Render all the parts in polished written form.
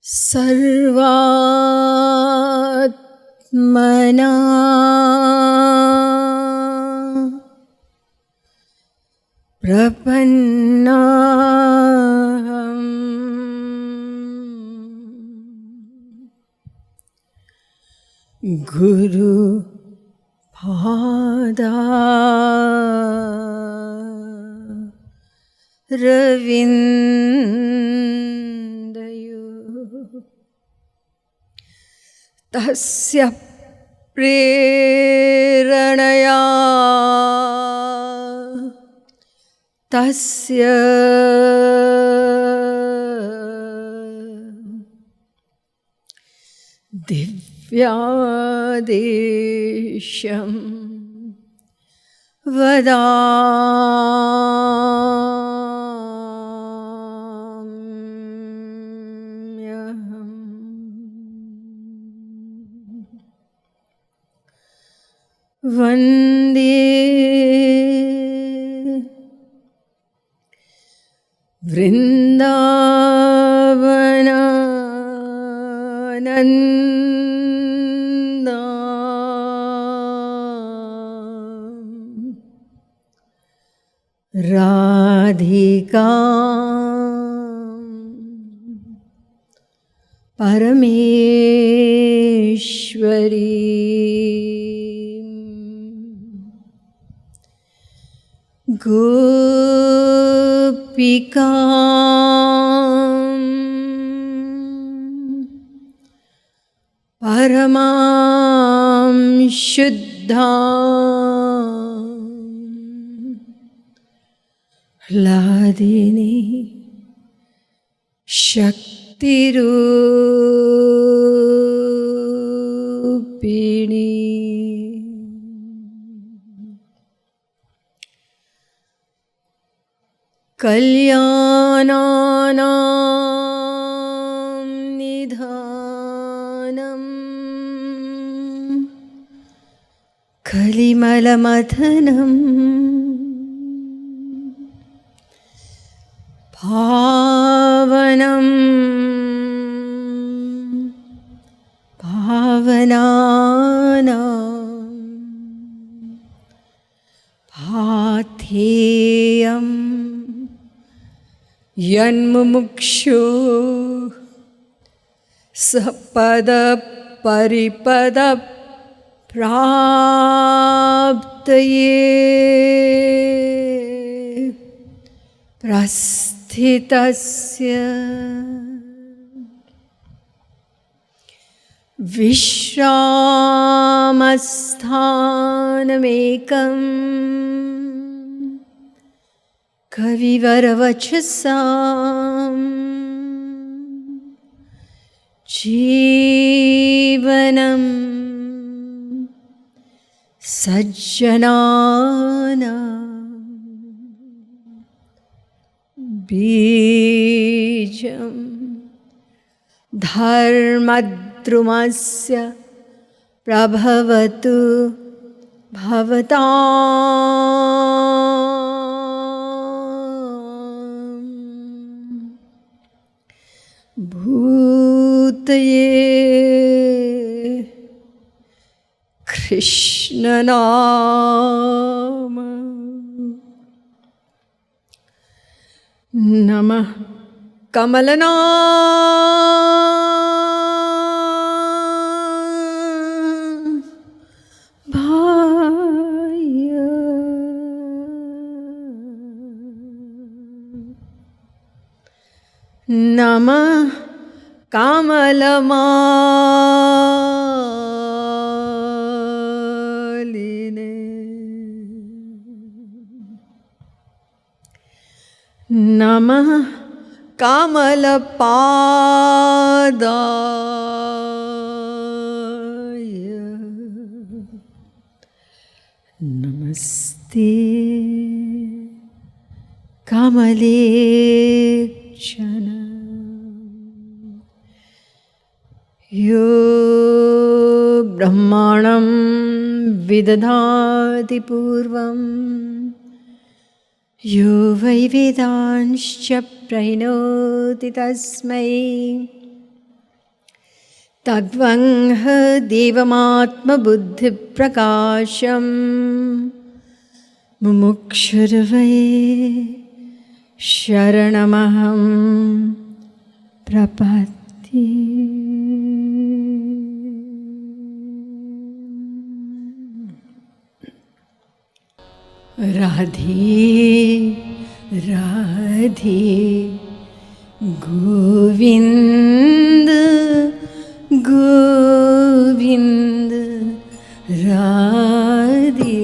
सर्वात्मना प्रपन्नाहम् गुरुपादारविन्दयोः तस्य प्रेरणया तस्य दिव्यादेशं वदाम्यहम्। वन्दे वृन्दावनानन्दा राधिका परमेश्वरी गोपिका परमां शुद्धा ह्लादिनी शक्तिरूपिणी कल्याणानां निधानम् कलिमलमथनं पावनं पावनानां पाथेयं यन्मुमुक्षु सपदपरिपदप्राप्तये प्रस्थितस्य विश्रामस्थानमेकम् कविवरवचसां जीवनं सज्जनानां बीजं धर्मद्रुमस्य प्रभवतु भवतां भूतये कृष्णनाम नमः कमलनाभाय नमः कमलमालिने नमः कमलपादाय नमस्ते कमलेक्षण यो ब्रह्माणं विदधाति पूर्वं यो वै वेदांश्च प्रणोति तस्मै तद्वंह देवमात्मबुद्धिप्रकाशं मुमुक्षुर्वै शरणमहं प्रपद्ये। राधे राधे गोविंद गोविंद राधे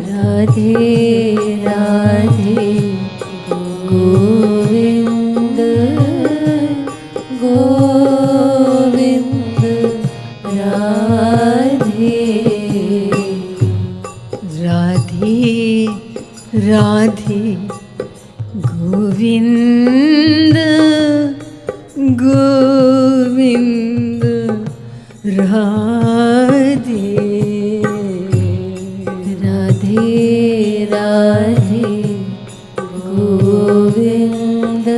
राधे राधे गोविंद गोविंद राधे राधे राधे गोविंद गोविंद राधे राधे राधे गोविंद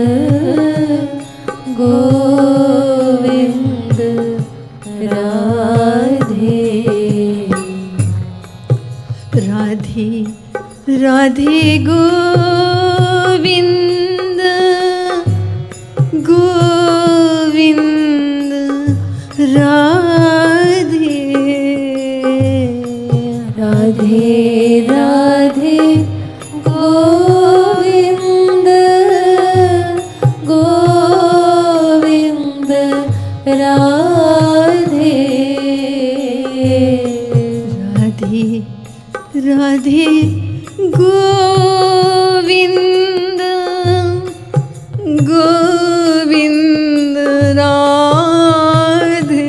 गोविंद राधे राधे राधे गोविंद गोविंद राधे राधे राधे गोविंद गोविंद राधे राधे राधे गोविंद गोविंद राधे राधे राधे गोविंद गोविंद राधे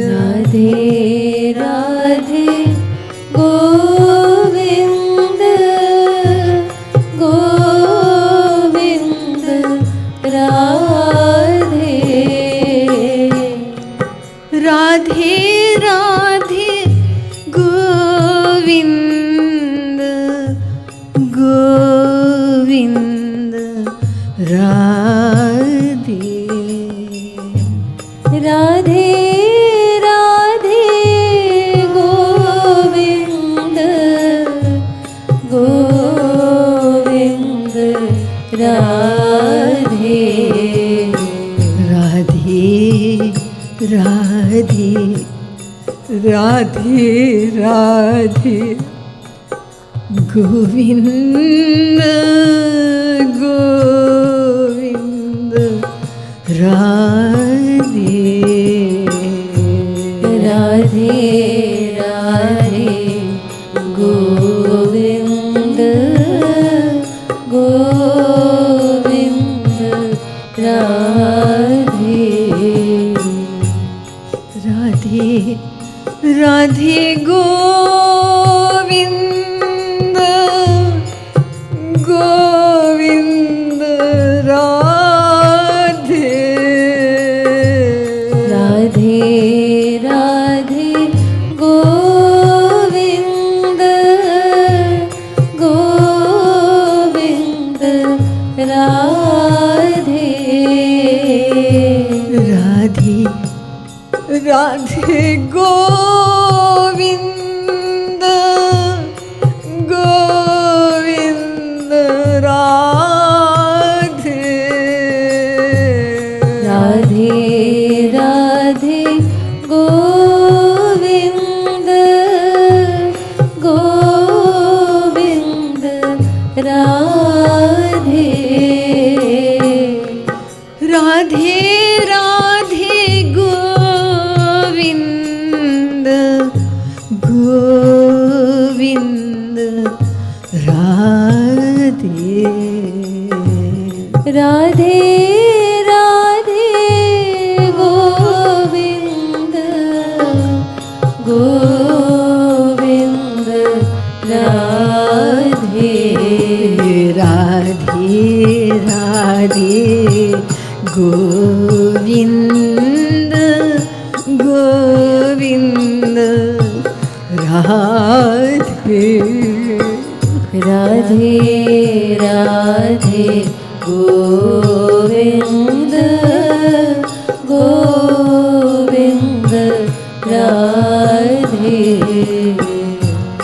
राधे राधे गोविंद गोविंद राधे राधे राधे गोविंद गोविंद राधे राधे राधे राधे राधे गोविंद गोविंद राधे राधे राधे गोविंद गोविंद राधे राधे राधे गोविंद गोविंद राधे राधे राधे गोविंद गोविंद राधे राधे राधे गोविंद गोविंद राधे राधे राधे गोविंद गोविंद राधे राधे राधे गोविंद गोविंद राधे राधे राधे गोविंद गोविंद राधे राधे राधे गोविंद गोविंद राधे राधे राधे गोविंद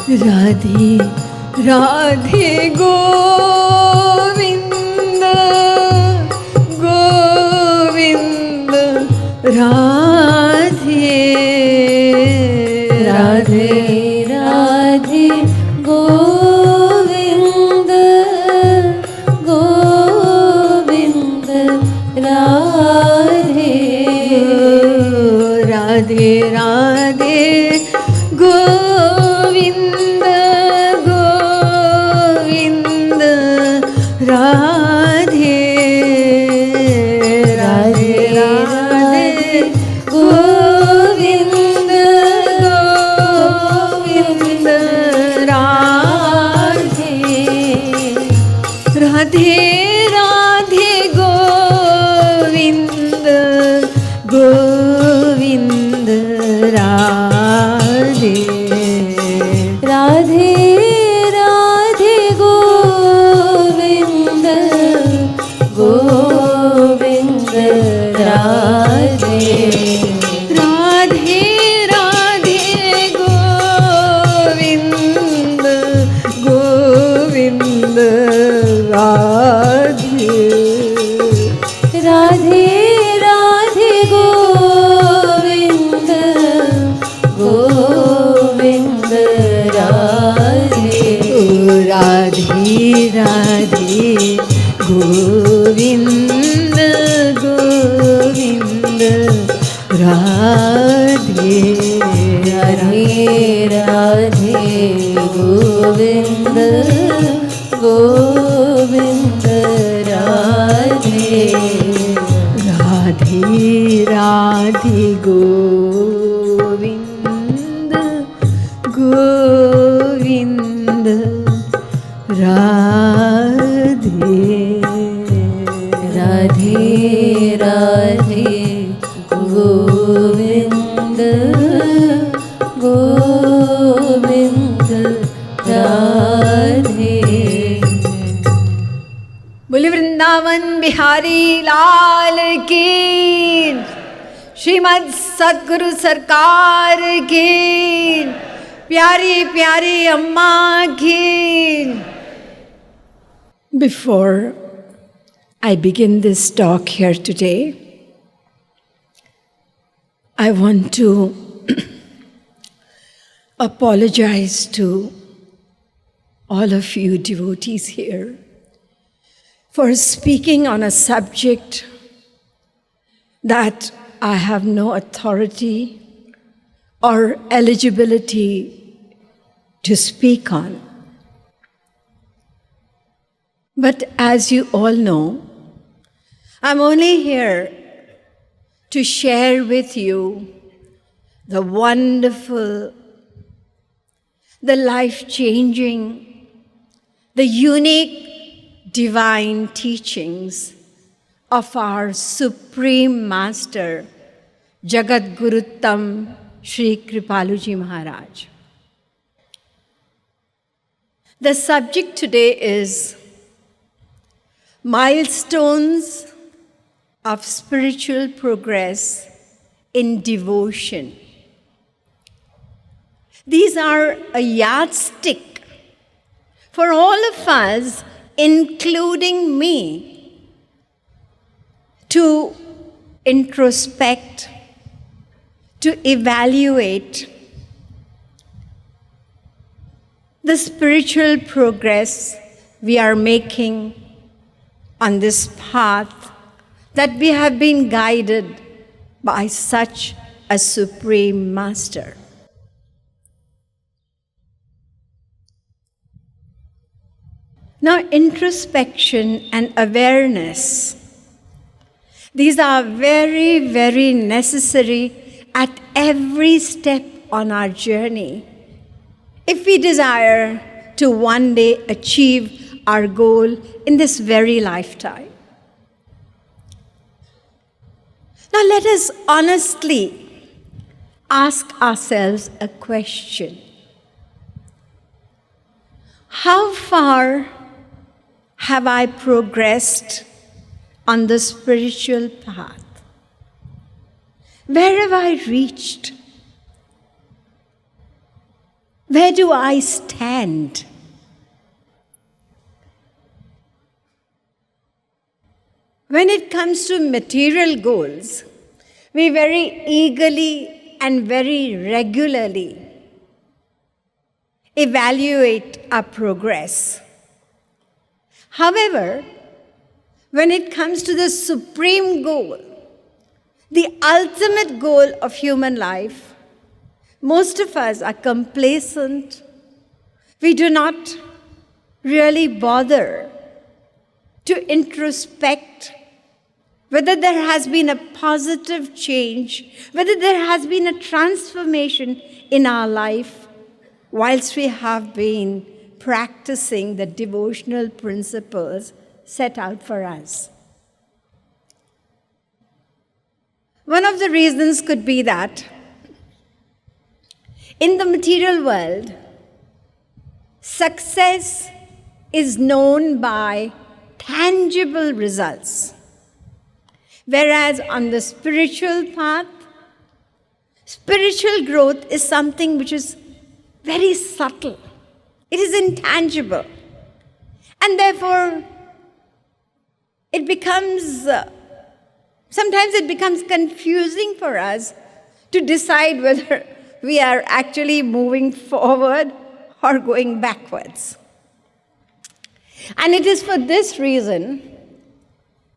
राधे राधे गोविंद गोविंद राधे राधे राधे गोविंद गोविंद राधे राधे राधे गोविंद गोविंद राधे राधे राधे गोविंद गोविंद राधे राधे राधे गोविंद गोविंद राधे राधे राधे गोविंद गोविंद राधे राधे राधे गोविंद गोविंद राधे राधे राधे गोविंद गोविंद राधे राधे राधे गोविंद गोविंद राधे राधे राधे गोविंद गोविंद राधे राधे राधे गोविंद गोविंद राधे राधे राधे गोविंद गोविंद राधे। बोले वृंदावन बिहारी लाल की, श्रीमद् सद्गुरु सरकार की, प्यारी प्यारी अम्मा की। Before I begin this talk here today, I want to apologize to all of you devotees here for speaking on a subject that I have no authority or eligibility to speak on. But as you all know, I'm only here to share with you the wonderful, the life-changing, the unique divine teachings of our Supreme Master, Jagat Guruttam Shri Kripaluji Maharaj. The subject today is milestones of spiritual progress in devotion. These are a yardstick for all of us, including me, to introspect, to evaluate the spiritual progress we are making on this path that we have been guided by such a Supreme Master. Now, introspection and awareness, these are very, very necessary at every step on our journey if we desire to one day achieve our goal in this very lifetime. Now, let us honestly ask ourselves a question. How far have I progressed on the spiritual path? Where have I reached? Where do I stand? When it comes to material goals, we very eagerly and very regularly evaluate our progress. However, when it comes to the supreme goal, the ultimate goal of human life, most of us are complacent. We do not really bother to introspect whether there has been a positive change, whether there has been a transformation in our life whilst we have been practicing the devotional principles set out for us. One of the reasons could be that in the material world, success is known by tangible results. Whereas on the spiritual path, spiritual growth is something which is very subtle. It is intangible. And therefore, sometimes it becomes confusing for us to decide whether we are actually moving forward or going backwards. And it is for this reason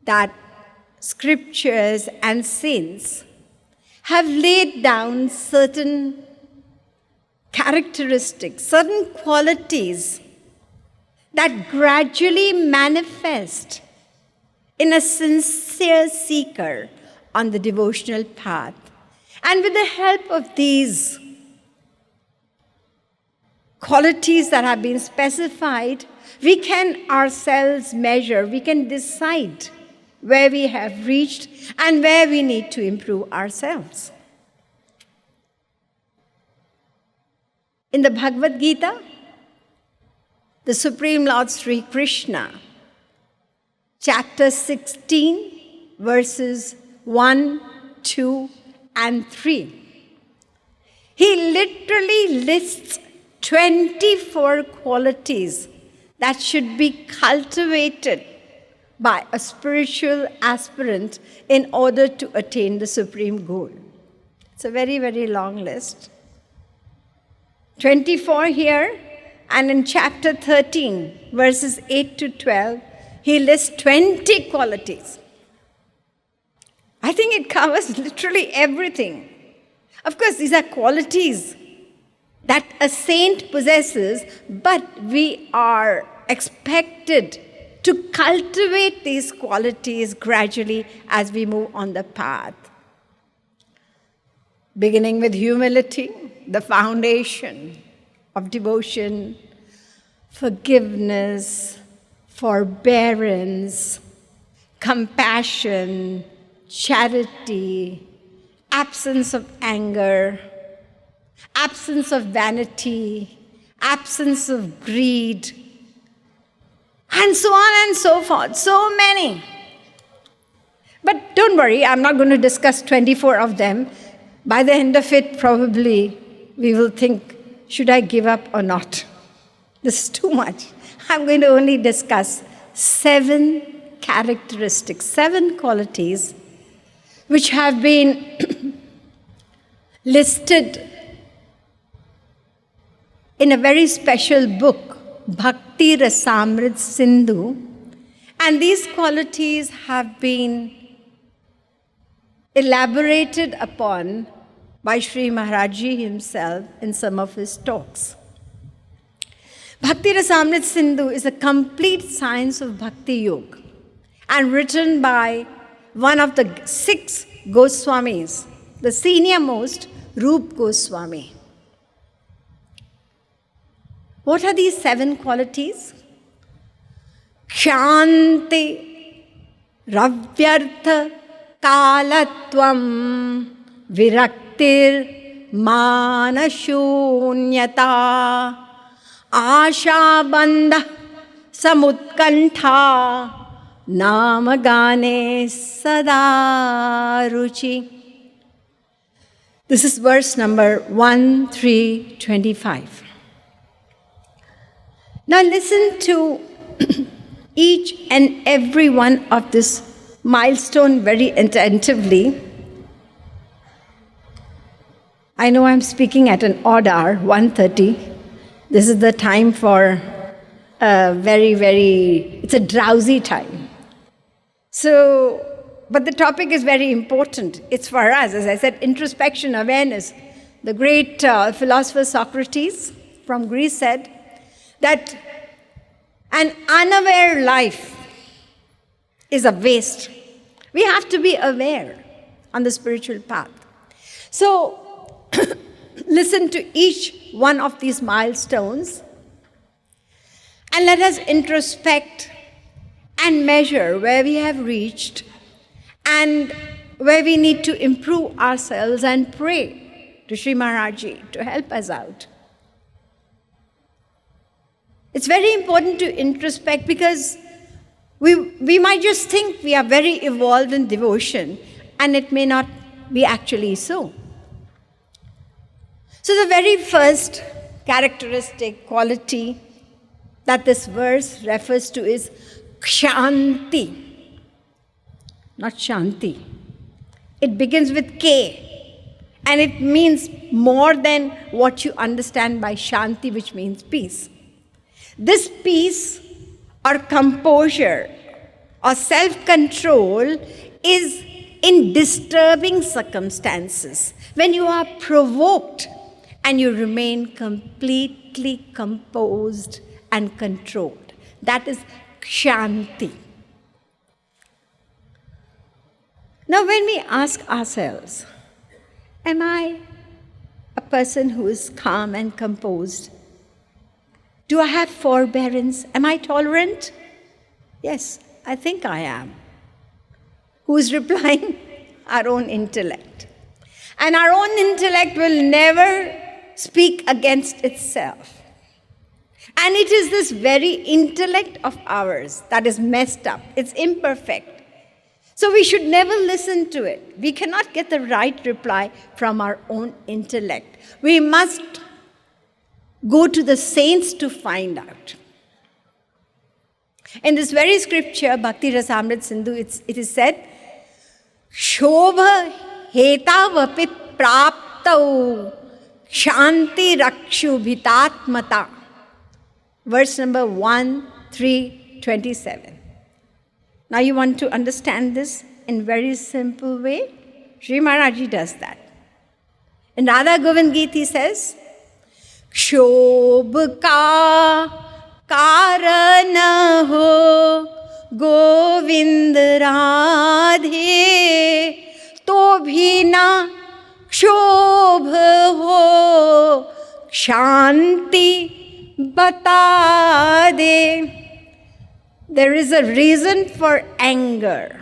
that scriptures and saints have laid down certain characteristics, certain qualities that gradually manifest in a sincere seeker on the devotional path. And with the help of these qualities that have been specified, we can ourselves measure, we can decide where we have reached and where we need to improve ourselves. In the Bhagavad Gita, the Supreme Lord Sri Krishna, chapter 16, verses 1, 2, and 3, he literally lists 24 qualities that should be cultivated by a spiritual aspirant in order to attain the supreme goal. It's a very, very long list. 24 here, and in chapter 13, verses 8 to 12, he lists 20 qualities. I think it covers literally everything. Of course, these are qualities that a saint possesses, but we are expected to cultivate these qualities gradually as we move on the path. Beginning with humility, the foundation of devotion, forgiveness, forbearance, compassion, charity, absence of anger, absence of vanity, absence of greed, and so on and so forth. So many. But don't worry, I'm not going to discuss 24 of them. By the end of it, probably we will think, should I give up or not? This is too much. I'm going to only discuss 7 characteristics, 7 qualities which have been listed in a very special book, Bhakti Rasamrit Sindhu. And these qualities have been elaborated upon by Sri Maharajji himself in some of his talks. Bhakti Rasamrit Sindhu is a complete science of Bhakti Yoga and written by one of the 6 Goswamis, the senior most, Rup Goswami. What are these 7 qualities? Kshanti, Ravyartha, Kalatvam, Viraktir, Manashunyata, Ashabandha, Samutkantha, Namagane Sadaruchi. This is verse number 1325. Now listen to each and every one of this milestone very attentively. I know I'm speaking at an odd hour, 1:30. This is the time for it's a drowsy time. So, but the topic is very important. It's for us, as I said, introspection, awareness. The great philosopher Socrates from Greece said that an unaware life is a waste. We have to be aware on the spiritual path. So, listen to each one of these milestones and let us introspect and measure where we have reached and where we need to improve ourselves and pray to Sri Maharaji to help us out. It's very important to introspect because we might just think we are very evolved in devotion and it may not be actually so. So the very first characteristic quality that this verse refers to is Kshanti, not Shanti. It begins with K, and it means more than what you understand by Shanti, which means peace. This peace or composure or self-control is in disturbing circumstances, when you are provoked and you remain completely composed and controlled. That is Kshanti. Now, when we ask ourselves, am I a person who is calm and composed? Do I have forbearance? Am I tolerant? Yes, I think I am. Who is replying? Our own intellect. And our own intellect will never speak against itself. And it is this very intellect of ours that is messed up. It's imperfect. So we should never listen to it. We cannot get the right reply from our own intellect. We must go to the saints to find out. In this very scripture, Bhakti Rasamrit Sindhu, it is said, Shobha hetavapit praptau Shanti rakshu bhitatmata. Verse number 1:3:27. Now you want to understand this in very simple way? Sri Maharaji does that. In Radha Govind Geet he says, Shobh ka karan ho Govind Radhe to bhi na Shobh ho Shanti bata de. There is a reason for anger.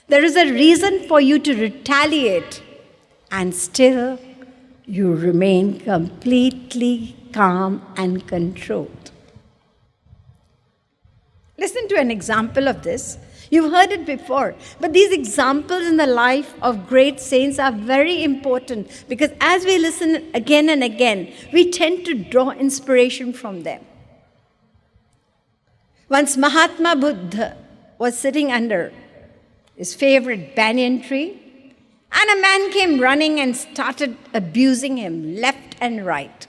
There is a reason for you to retaliate. And still, you remain completely calm and controlled. Listen to an example of this. You've heard it before. But these examples in the life of great saints are very important because as we listen again and again, we tend to draw inspiration from them. Once Mahatma Buddha was sitting under his favorite banyan tree, and a man came running and started abusing him left and right.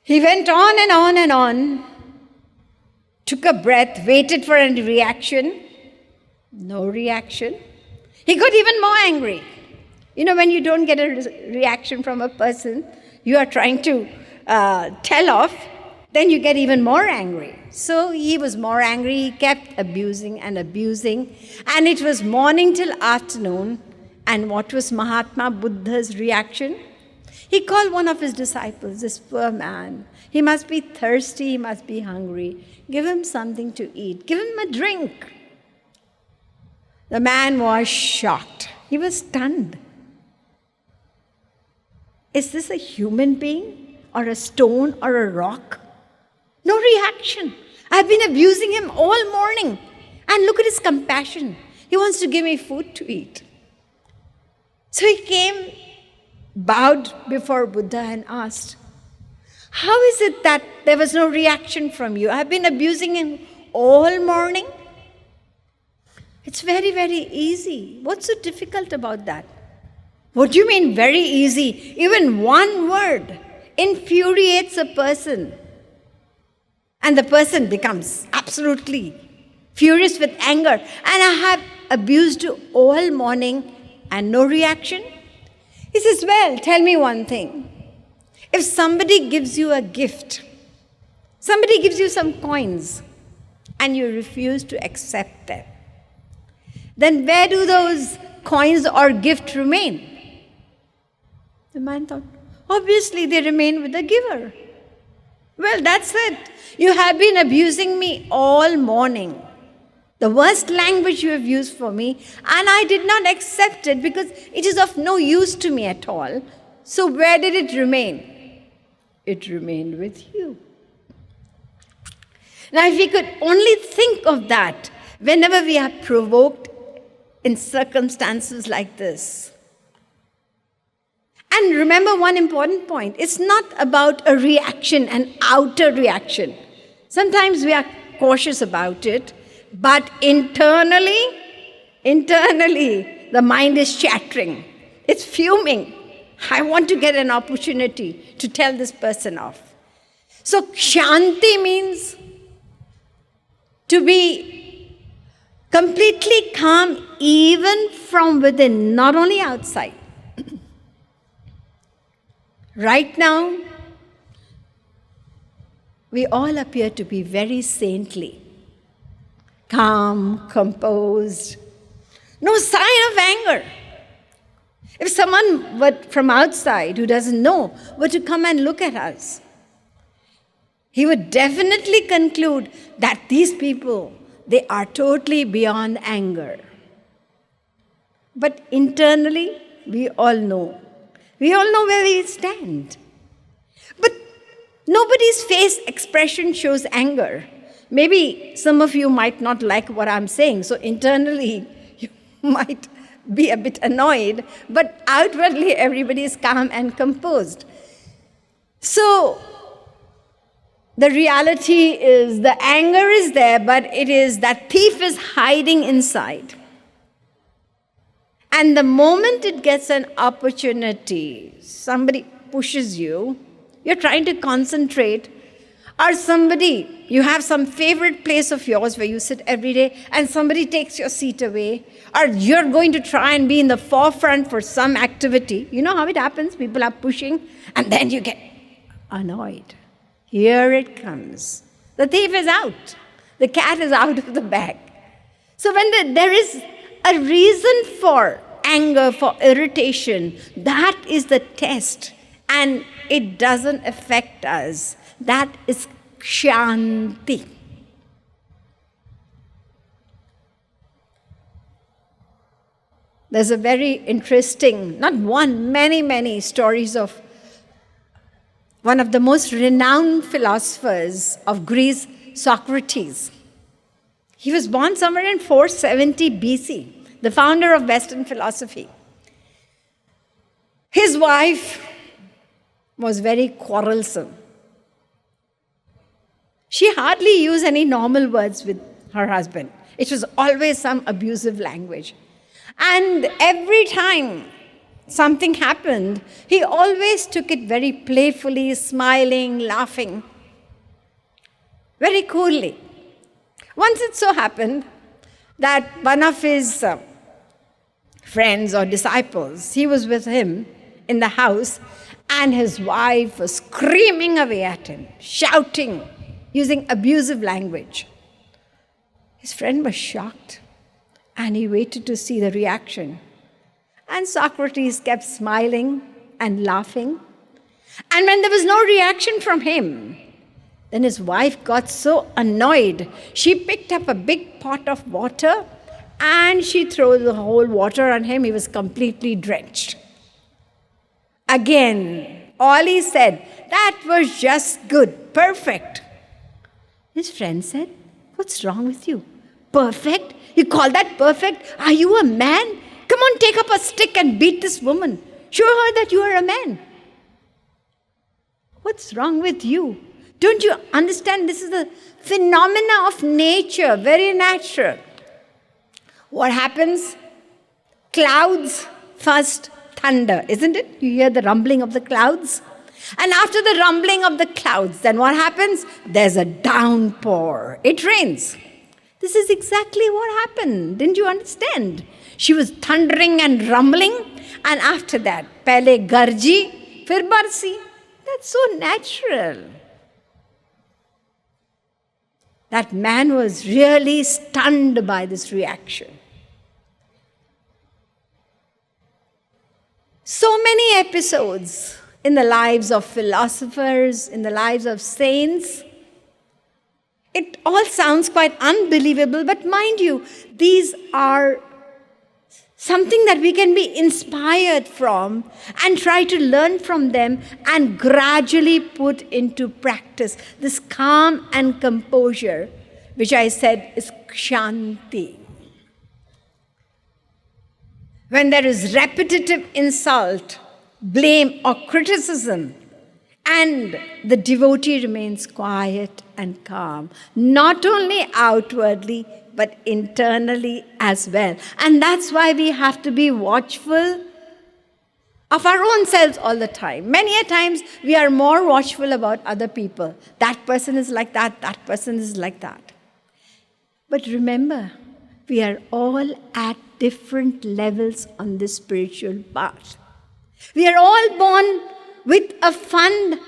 He went on and on and on, took a breath, waited for a reaction. No reaction. He got even more angry. You know, when you don't get a reaction from a person you are trying to tell off, then you get even more angry. So he was more angry. He kept abusing and abusing. And it was morning till afternoon. And what was Mahatma Buddha's reaction? He called one of his disciples, this poor man. He must be thirsty. He must be hungry. Give him something to eat. Give him a drink. The man was shocked. He was stunned. Is this a human being or a stone or a rock? No reaction. I've been abusing him all morning. And look at his compassion. He wants to give me food to eat. So he came, bowed before Buddha and asked, How is it that there was no reaction from you? I've been abusing him all morning. It's very, very easy. What's so difficult about that? What do you mean very easy? Even one word infuriates a person. And the person becomes absolutely furious with anger. And I have abused you all morning and no reaction? He says, well, tell me one thing. If somebody gives you a gift, somebody gives you some coins, and you refuse to accept them, then where do those coins or gift remain? The man thought, obviously they remain with the giver. Well, that's it. You have been abusing me all morning. The worst language you have used for me, and I did not accept it because it is of no use to me at all. So where did it remain? It remained with you. Now, if we could only think of that whenever we are provoked in circumstances like this. And remember one important point. It's not about a reaction, an outer reaction. Sometimes we are cautious about it, but internally, the mind is chattering. It's fuming. I want to get an opportunity to tell this person off. So Kshanti means to be completely calm even from within, not only outside. Right now, we all appear to be very saintly, calm, composed, no sign of anger. If someone from outside who doesn't know were to come and look at us, he would definitely conclude that these people, they are totally beyond anger. But internally, we all know. We all know where we stand. But nobody's face expression shows anger. Maybe some of you might not like what I'm saying, so internally you might be a bit annoyed, but outwardly everybody is calm and composed. So the reality is the anger is there, but it is that thief is hiding inside. And the moment it gets an opportunity, somebody pushes you, you're trying to concentrate, or you have some favorite place of yours where you sit every day, and somebody takes your seat away, or you're going to try and be in the forefront for some activity. You know how it happens? People are pushing, and then you get annoyed. Here it comes. The thief is out. The cat is out of the bag. So when there is a reason for anger, for irritation, that is the test, and it doesn't affect us. That is Kshanti. There's a very interesting, not one, many stories of one of the most renowned philosophers of Greece, Socrates. He was born somewhere in 470 BC. The founder of Western philosophy. His wife was very quarrelsome. She hardly used any normal words with her husband. It was always some abusive language. And every time something happened, he always took it very playfully, smiling, laughing, very coolly. Once it so happened that one of his friends or disciples, he was with him in the house, and his wife was screaming away at him, shouting, using abusive language. His friend was shocked, and he waited to see the reaction. And Socrates kept smiling and laughing. And when there was no reaction from him, then his wife got so annoyed. She picked up a big pot of water and she threw the whole water on him. He was completely drenched. Again, all he said, that was just good, perfect. His friend said, what's wrong with you? Perfect? You call that perfect? Are you a man? Come on, take up a stick and beat this woman. Show her that you are a man. What's wrong with you? Don't you understand this is a phenomena of nature, very natural. What happens? Clouds first thunder, isn't it? You hear the rumbling of the clouds. And after the rumbling of the clouds, then what happens? There's a downpour. It rains. This is exactly what happened. Didn't you understand? She was thundering and rumbling. And after that, pehle garji, fir barsi. That's so natural. That man was really stunned by this reaction. So many episodes in the lives of philosophers, in the lives of saints. It all sounds quite unbelievable, but mind you, these are something that we can be inspired from and try to learn from them and gradually put into practice. This calm and composure, which I said is kshanti. When there is repetitive insult, blame or criticism, and the devotee remains quiet and calm, not only outwardly, but internally as well. And that's why we have to be watchful of our own selves all the time. Many a times we are more watchful about other people. That person is like that, that person is like that. But remember, we are all at different levels on this spiritual path. We are all born with a fund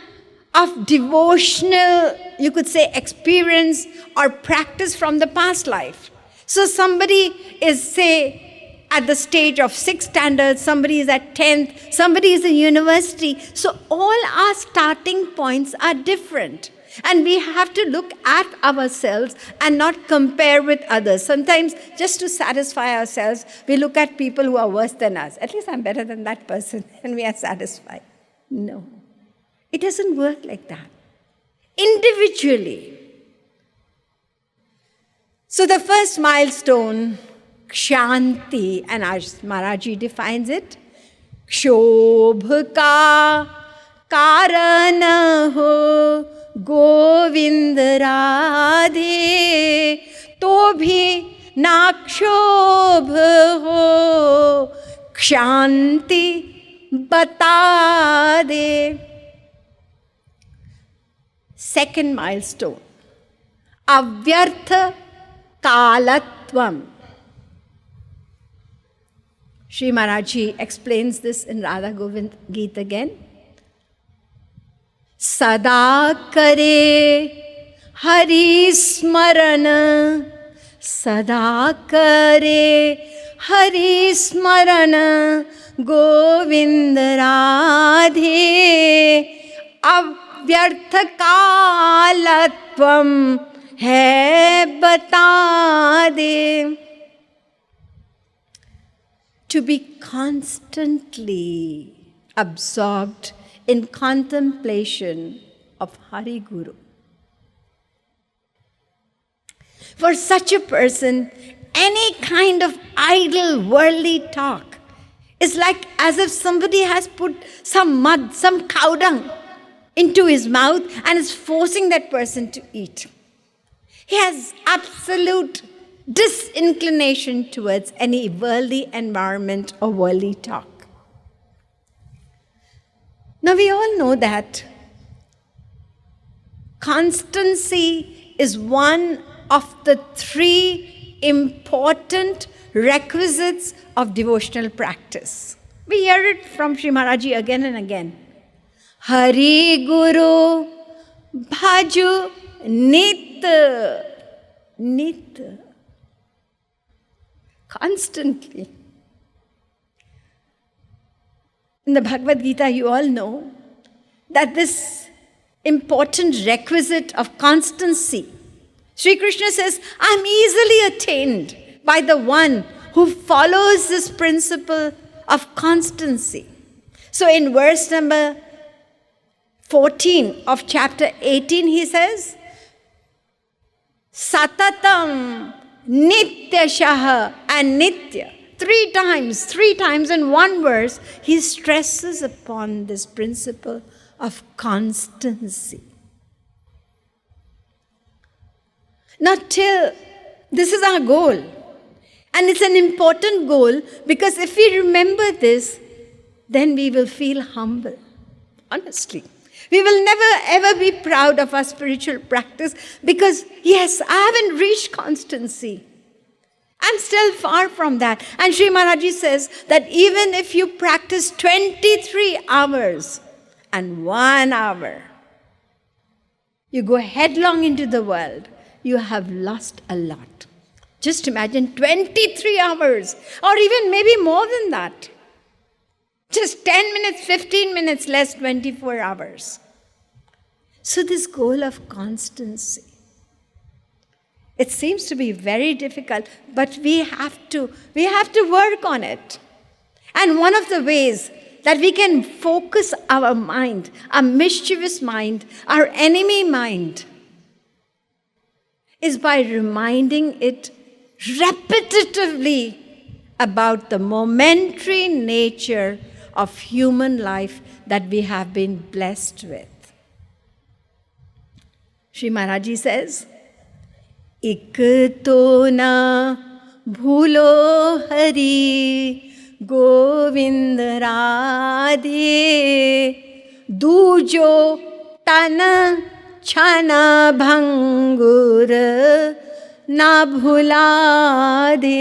of devotional, you could say, experience or practice from the past life. So somebody is, say, at the stage of 6th standard, somebody is at 10th, somebody is in university. So all our starting points are different. And we have to look at ourselves and not compare with others. Sometimes, just to satisfy ourselves, we look at people who are worse than us. At least I'm better than that person, and we are satisfied. No. It doesn't work like that. Individually. So the first milestone, kshanti, and as Maharaji defines it, kshobh ka karan ho Govind Radhe तो भी ना क्षोभ हो क्षांति बता दे. Second milestone, avyartha kalatvam. Sri Maharaji explains this in Radha Govind Geet again. सदा करे हरि स्मरण, सदा करे हरि स्मरण गोविंद राधे अव्यर्थ कालत्वम है बता दे. To be constantly absorbed in contemplation of Hari Guru. For such a person, any kind of idle worldly talk is like as if somebody has put some mud, some cow dung into his mouth and is forcing that person to eat. He has absolute disinclination towards any worldly environment or worldly talk. Now we all know that constancy is one of the 3 important requisites of devotional practice. We hear it from Sri Maharaji again and again. Hari Guru Bhaju Nit. Nit. Constantly. In the Bhagavad Gita, you all know that this important requisite of constancy, Sri Krishna says, I'm easily attained by the one who follows this principle of constancy. So in verse number 14 of chapter 18, he says, Satatam Nityashaha and Nitya. 3 times in one verse, he stresses upon this principle of constancy. Not till this is our goal. And it's an important goal because if we remember this, then we will feel humble. Honestly. We will never ever be proud of our spiritual practice because, yes, I haven't reached constancy. I'm still far from that. And Sri Maharaji says that even if you practice 23 hours and 1 hour, you go headlong into the world, you have lost a lot. Just imagine 23 hours or even maybe more than that. Just 10 minutes, 15 minutes less, 24 hours. So this goal of constancy, it seems to be very difficult, but we have to work on it. And one of the ways that we can focus our mind, our mischievous mind, our enemy mind, is by reminding it repetitively about the momentary nature of human life that we have been blessed with. Sri Maharaji says, Ik to na bhulo hari Govind Radhe Dujo tan chana bhangur na bhulade.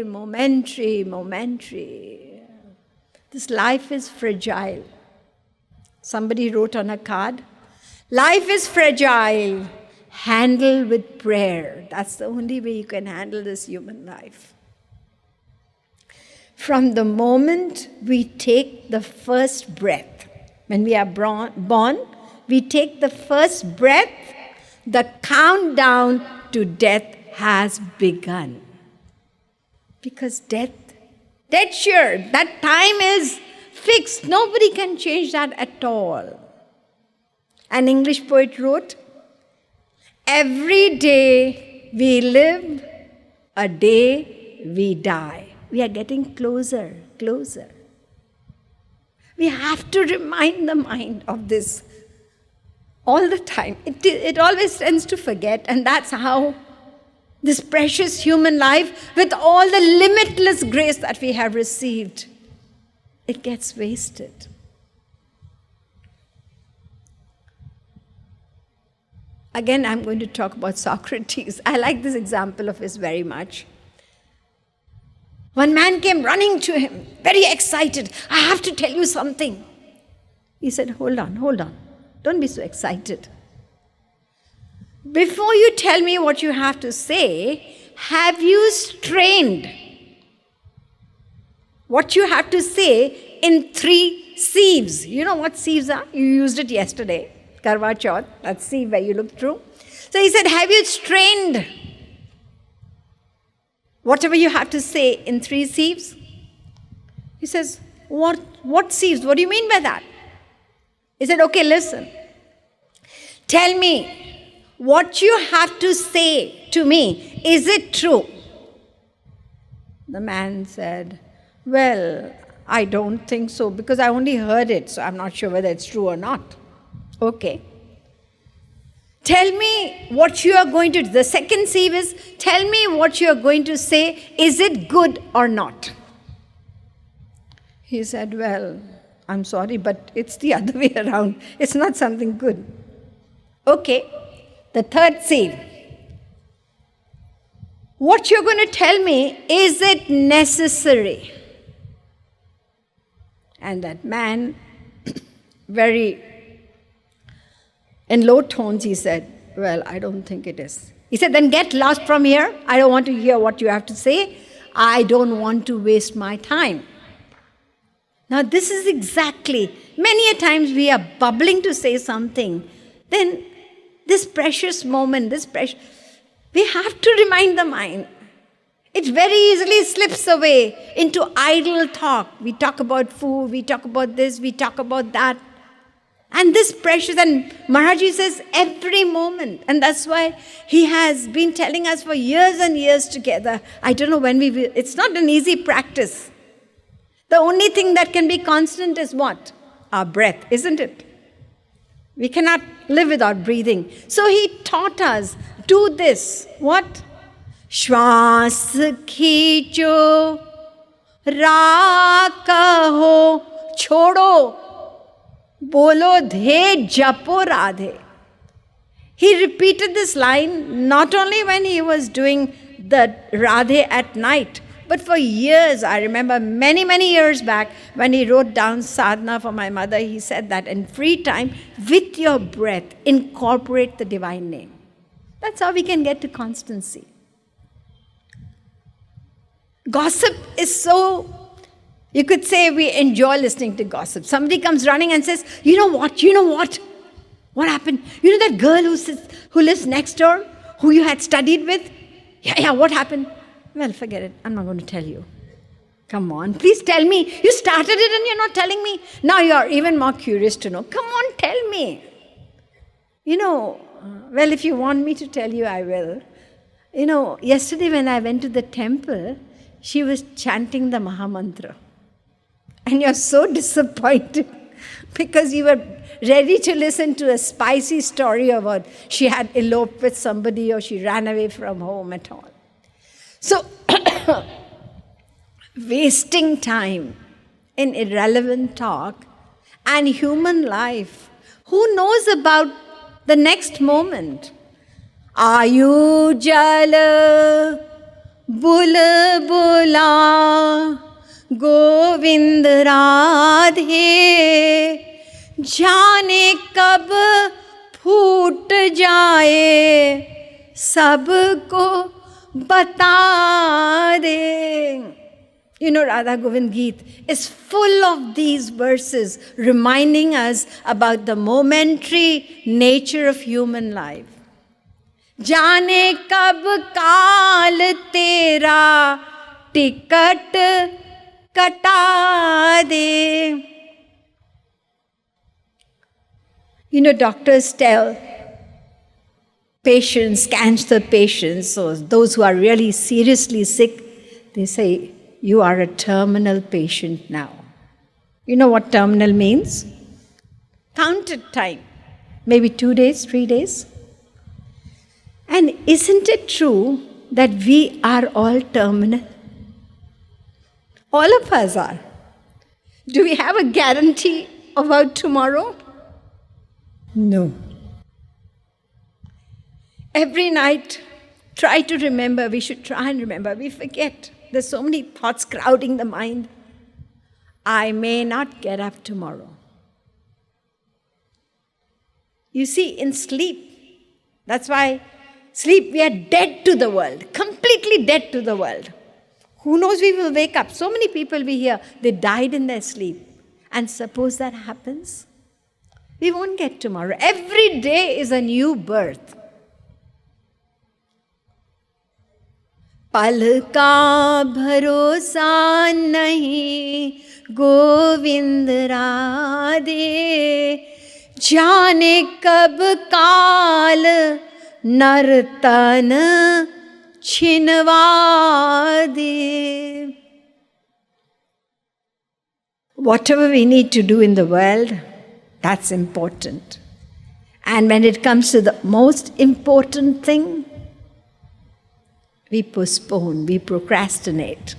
Momentary. This life is fragile. Somebody wrote on a card, life is fragile. Handle with prayer. That's the only way you can handle this human life. From the moment we take the first breath, when we are born, we take the first breath, the countdown to death has begun. Because death sure, that time is fixed. Nobody can change that at all. An English poet wrote, every day we live, a day we die. We are getting closer. We have to remind the mind of this all the time. It always tends to forget, and that's how this precious human life, with all the limitless grace that we have received, it gets wasted. Again, I'm going to talk about Socrates. I like this example of his very much. One man came running to him, very excited. I have to tell you something. He said, hold on. Don't be so excited. Before you tell me what you have to say, have you strained what you have to say in 3 sieves? You know what sieves are? You used it yesterday. Karwa Chauth, that sieve where you look through. So he said, have you strained whatever you have to say in 3 sieves? He says, what sieves? What do you mean by that? He said, okay, listen. Tell me, what you have to say to me, is it true? The man said, well, I don't think so, because I only heard it, so I'm not sure whether it's true or not. Okay. Tell me what you are going to do. The second sieve is, tell me what you are going to say, is it good or not? He said, well, I'm sorry, but it's the other way around. It's not something good. Okay. The third sieve. What you're going to tell me, is it necessary? And that man, very in low tones, he said, well, I don't think it is. He said, then get lost from here. I don't want to hear what you have to say. I don't want to waste my time. Now, this is exactly, many a times we are bubbling to say something. Then this precious moment, we have to remind the mind. It very easily slips away into idle talk. We talk about food, we talk about this, we talk about that. And this precious, and Maharaji says every moment. And that's why he has been telling us for years and years together. I don't know when it's not an easy practice. The only thing that can be constant is what? Our breath, isn't it? We cannot live without breathing. So he taught us, do this. What? Shwas khicho, ra kaho, chodo, bolo dhe, japo radhe. He repeated this line not only when he was doing the Radhe at night, but for years. I remember many, many years back when he wrote down sadhana for my mother, he said that in free time, with your breath, incorporate the divine name. That's how we can get to constancy. Gossip is so, you could say we enjoy listening to gossip. Somebody comes running and says, you know what? What happened? You know that girl who lives next door, who you had studied with? Yeah, what happened? Well, forget it. I'm not going to tell you. Come on, please tell me. You started it and you're not telling me. Now you're even more curious to know. Come on, tell me. Well, if you want me to tell you, I will. Yesterday when I went to the temple, she was chanting the Mahamantra. And you're so disappointed because you were ready to listen to a spicy story about she had eloped with somebody or she ran away from home at all. So, wasting time in irrelevant talk and human life. Who knows about the next moment? Ayu jal bulbula Govind Radhe जाने कब फूट जाए सबको बता दे. Radha Govind Geet is full of these verses reminding us about the momentary nature of human life. जाने कब काल तेरा ticket कटा दे. Doctors tell patients, cancer patients, or those who are really seriously sick, they say, you are a terminal patient now. You know what terminal means? Counted time. Maybe 2 days, 3 days. And isn't it true that we are all terminal? All of us are. Do we have a guarantee about tomorrow? No. Every night, try to remember. We should try and remember. We forget. There's so many thoughts crowding the mind. I may not get up tomorrow. You see, in sleep, that's why sleep, we are dead to the world, completely dead to the world. Who knows, we will wake up. So many people we hear, they died in their sleep. And suppose that happens, we won't get tomorrow. Every day is a new birth. पल का भरोसा नहीं गोविंद राधे जाने कब काल नर्तन छिनवा दे. Whatever we need to do in the world, that's important. And when it comes to the most important thing, we postpone, we procrastinate.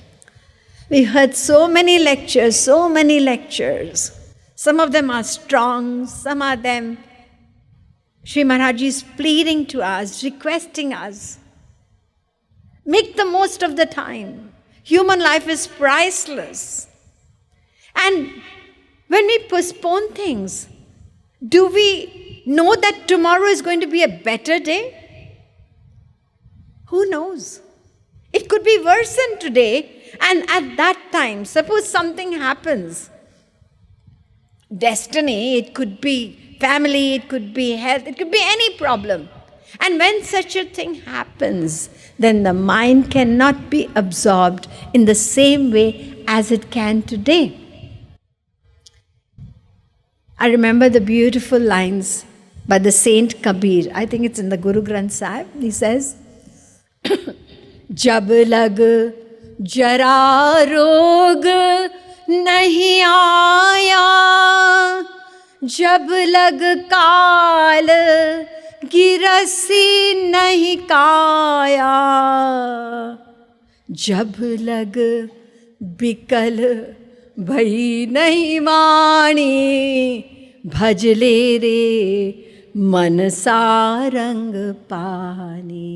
We heard so many lectures. Some of them are strong, some of them, Sri Maharaj is pleading to us, requesting us. Make the most of the time. Human life is priceless. And when we postpone things, do we know that tomorrow is going to be a better day? Who knows? It could be worse than today, and at that time, suppose something happens. Destiny, it could be family, it could be health, it could be any problem. And when such a thing happens, then the mind cannot be absorbed in the same way as it can today. I remember the beautiful lines by the Saint Kabir. I think it's in the Guru Granth Sahib. He says, जब लग जरा रोग नहीं आया जब लग काल गिरसी नहीं काया, जब लग बिकल भई नहीं वाणी, भजले रे मन सारंग पानी।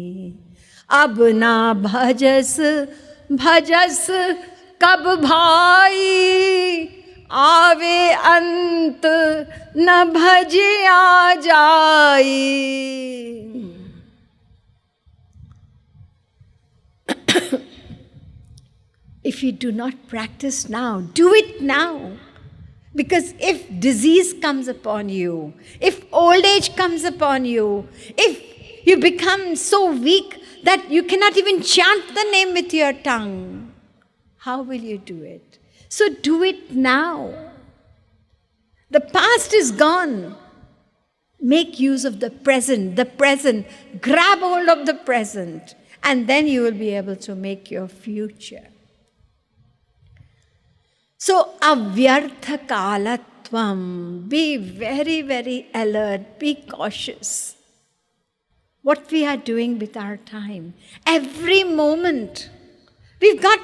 अब ना भजस भजस कब भाई, आवे अंत न भजे आ जाई। If you do not practice now, do it now. Because if disease comes upon you, if old age comes upon you, if you become so weak that you cannot even chant the name with your tongue, how will you do it? So do it now. The past is gone. Make use of the present, grab hold of the present, and then you will be able to make your future. So, avyartha kalatvam, be very, very alert, be cautious. What we are doing with our time. Every moment, we've got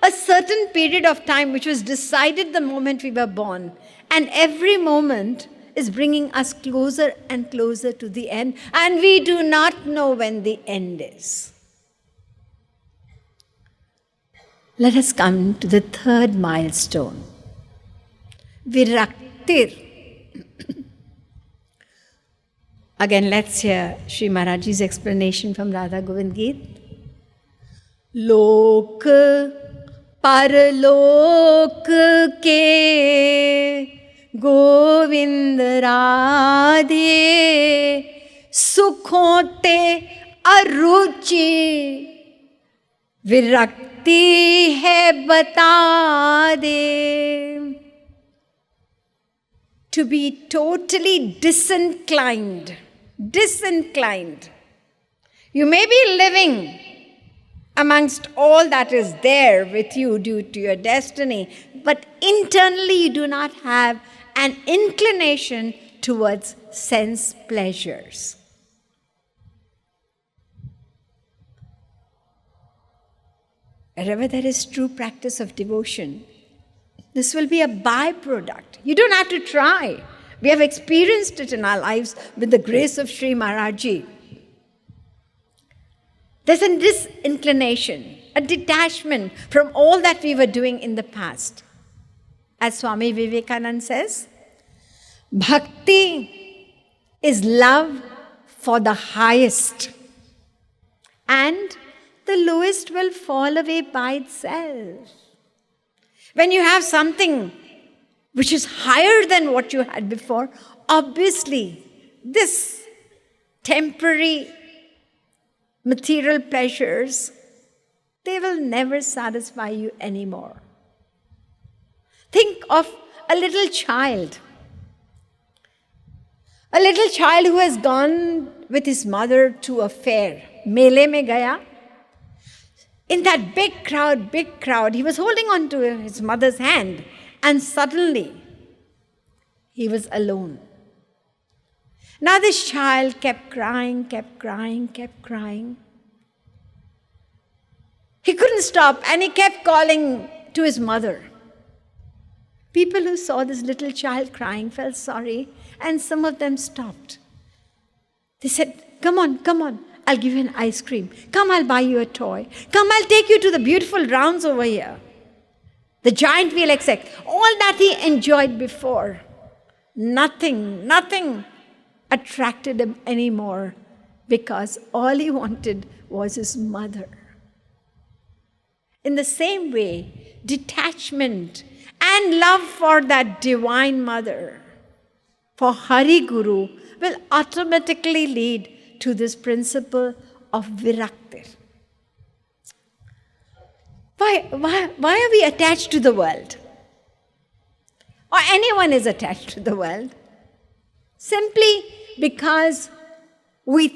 a certain period of time which was decided the moment we were born. And every moment is bringing us closer and closer to the end. And we do not know when the end is. Let us come to the third milestone. Viraktir. Again, let's hear Sri Maharajji's explanation from Radha Govind Geet. Lok parlok ke Govind Radhe, sukhon te aruchi, virakti hai bata de. To be totally disinclined. You may be living amongst all that is there with you due to your destiny, but internally you do not have an inclination towards sense pleasures. Wherever there is true practice of devotion, this will be a byproduct. You don't have to try. We have experienced it in our lives with the grace of Sri Maharajji. There's a disinclination, a detachment from all that we were doing in the past. As Swami Vivekananda says, bhakti is love for the highest, and the lowest will fall away by itself. When you have something which is higher than what you had before, obviously this temporary material pleasures, they will never satisfy you anymore. Think of a little child. A little child who has gone with his mother to a fair. Mele mein gaya. In that big crowd, he was holding on to his mother's hand, and suddenly he was alone. Now this child kept crying. He couldn't stop, and he kept calling to his mother. People who saw this little child crying felt sorry, and some of them stopped. They said, come on, I'll give you an ice cream. Come, I'll buy you a toy. Come, I'll take you to the beautiful grounds over here. The giant wheel, etc. All that he enjoyed before, nothing attracted him anymore, because all he wanted was his mother. In the same way, detachment and love for that divine mother, for Hari Guru, will automatically lead to this principle of viraktir. Why are we attached to the world? Or anyone is attached to the world? Simply because we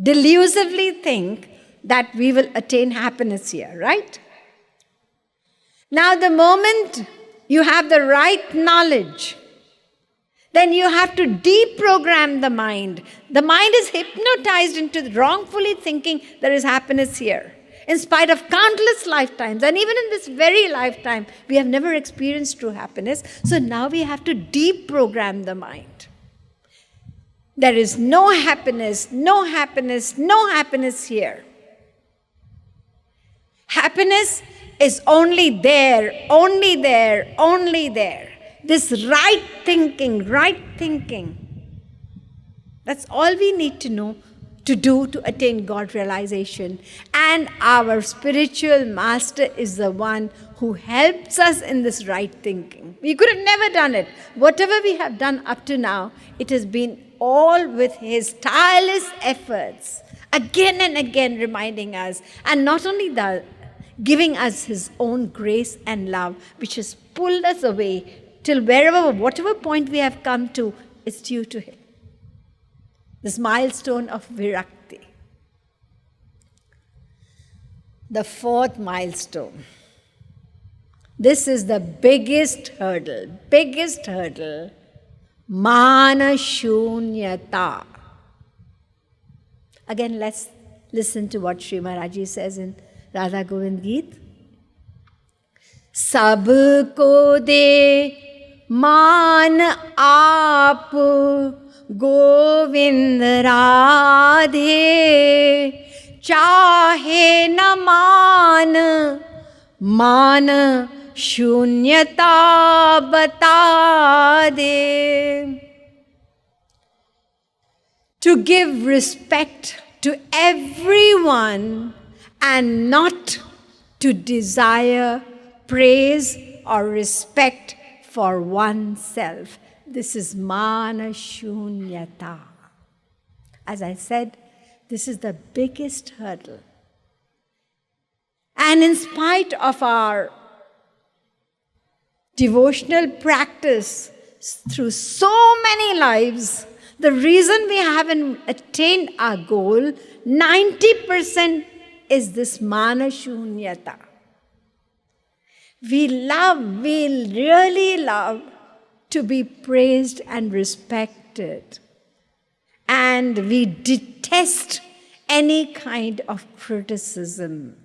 delusively think that we will attain happiness here, right? Now, the moment you have the right knowledge, then you have to deprogram the mind. The mind is hypnotized into wrongfully thinking there is happiness here. In spite of countless lifetimes, and even in this very lifetime, we have never experienced true happiness. So now we have to deprogram the mind. There is no happiness, no happiness, no happiness here. Happiness is only there, only there, only there. This right thinking. That's all we need to know to do to attain God realization. And our spiritual master is the one who helps us in this right thinking. We could have never done it. Whatever we have done up to now, it has been all with his tireless efforts, again and again reminding us, and not only that, giving us his own grace and love, which has pulled us away till whatever point we have come to, is due to him. This milestone of Virakti. The fourth milestone. This is the biggest hurdle. Mana Shunyata. Again, let's listen to what Sri Maharaji says in Radha Govind Geet. Sab ko de मान आप गोविंद राधे, चाहे न मान शून्यता बता दे. To give respect to everyone and not to desire praise or respect for oneself. This is mana shunyata. As I said, this is the biggest hurdle. And in spite of our devotional practice through so many lives, the reason we haven't attained our goal, 90% is this mana shunyata. We really love to be praised and respected. And we detest any kind of criticism.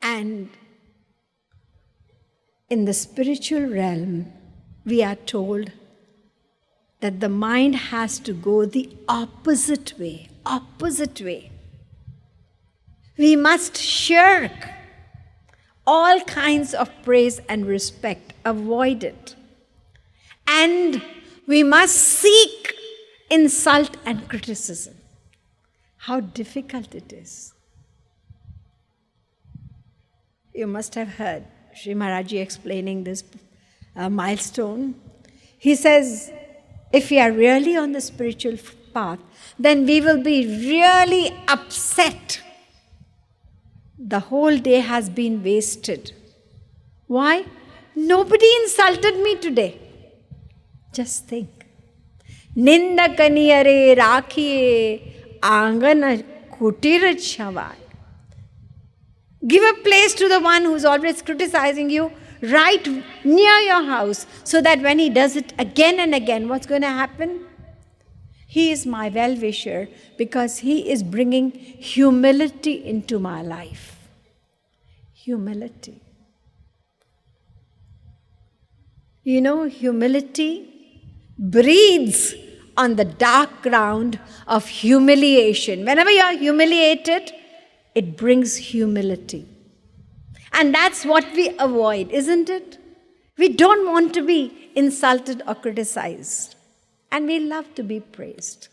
And in the spiritual realm, we are told that the mind has to go the opposite way. We must shirk all kinds of praise and respect, avoid it. And we must seek insult and criticism. How difficult it is. You must have heard Sri Maharaji explaining this milestone. He says, if we are really on the spiritual path, then we will be really upset. The whole day has been wasted. Why? Nobody insulted me today. Just think. Ninda kaniyare rakhiye angana kutir chavai. Give a place to the one who's always criticizing you right near your house, so that when he does it again and again, what's going to happen? He is my well-wisher because he is bringing humility into my life. Humility. You know, humility breathes on the dark ground of humiliation. Whenever you are humiliated, it brings humility. And that's what we avoid, isn't it? We don't want to be insulted or criticized. And we love to be praised.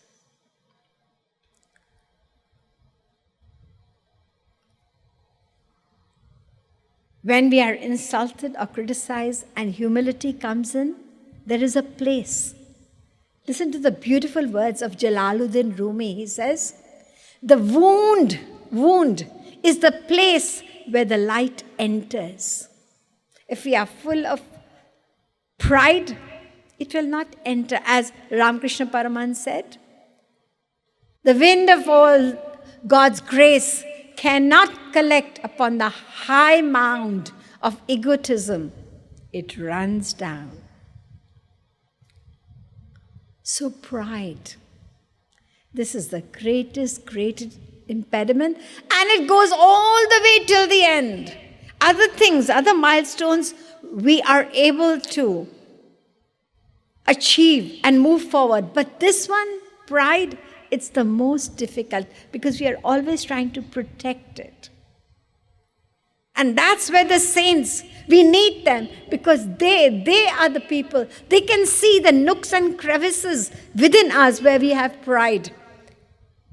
When we are insulted or criticized and humility comes in, there is a place. Listen to the beautiful words of Jalaluddin Rumi. He says, the wound is the place where the light enters. If we are full of pride, it will not enter. As Ramakrishna Paraman said, the wind of all God's grace cannot collect upon the high mound of egotism, it runs down. So pride, this is the greatest impediment, and it goes all the way till the end. Other things, other milestones, we are able to achieve and move forward. But this one, pride, it's the most difficult because we are always trying to protect it. And that's where the saints, we need them because they are the people. They can see the nooks and crevices within us where we have pride.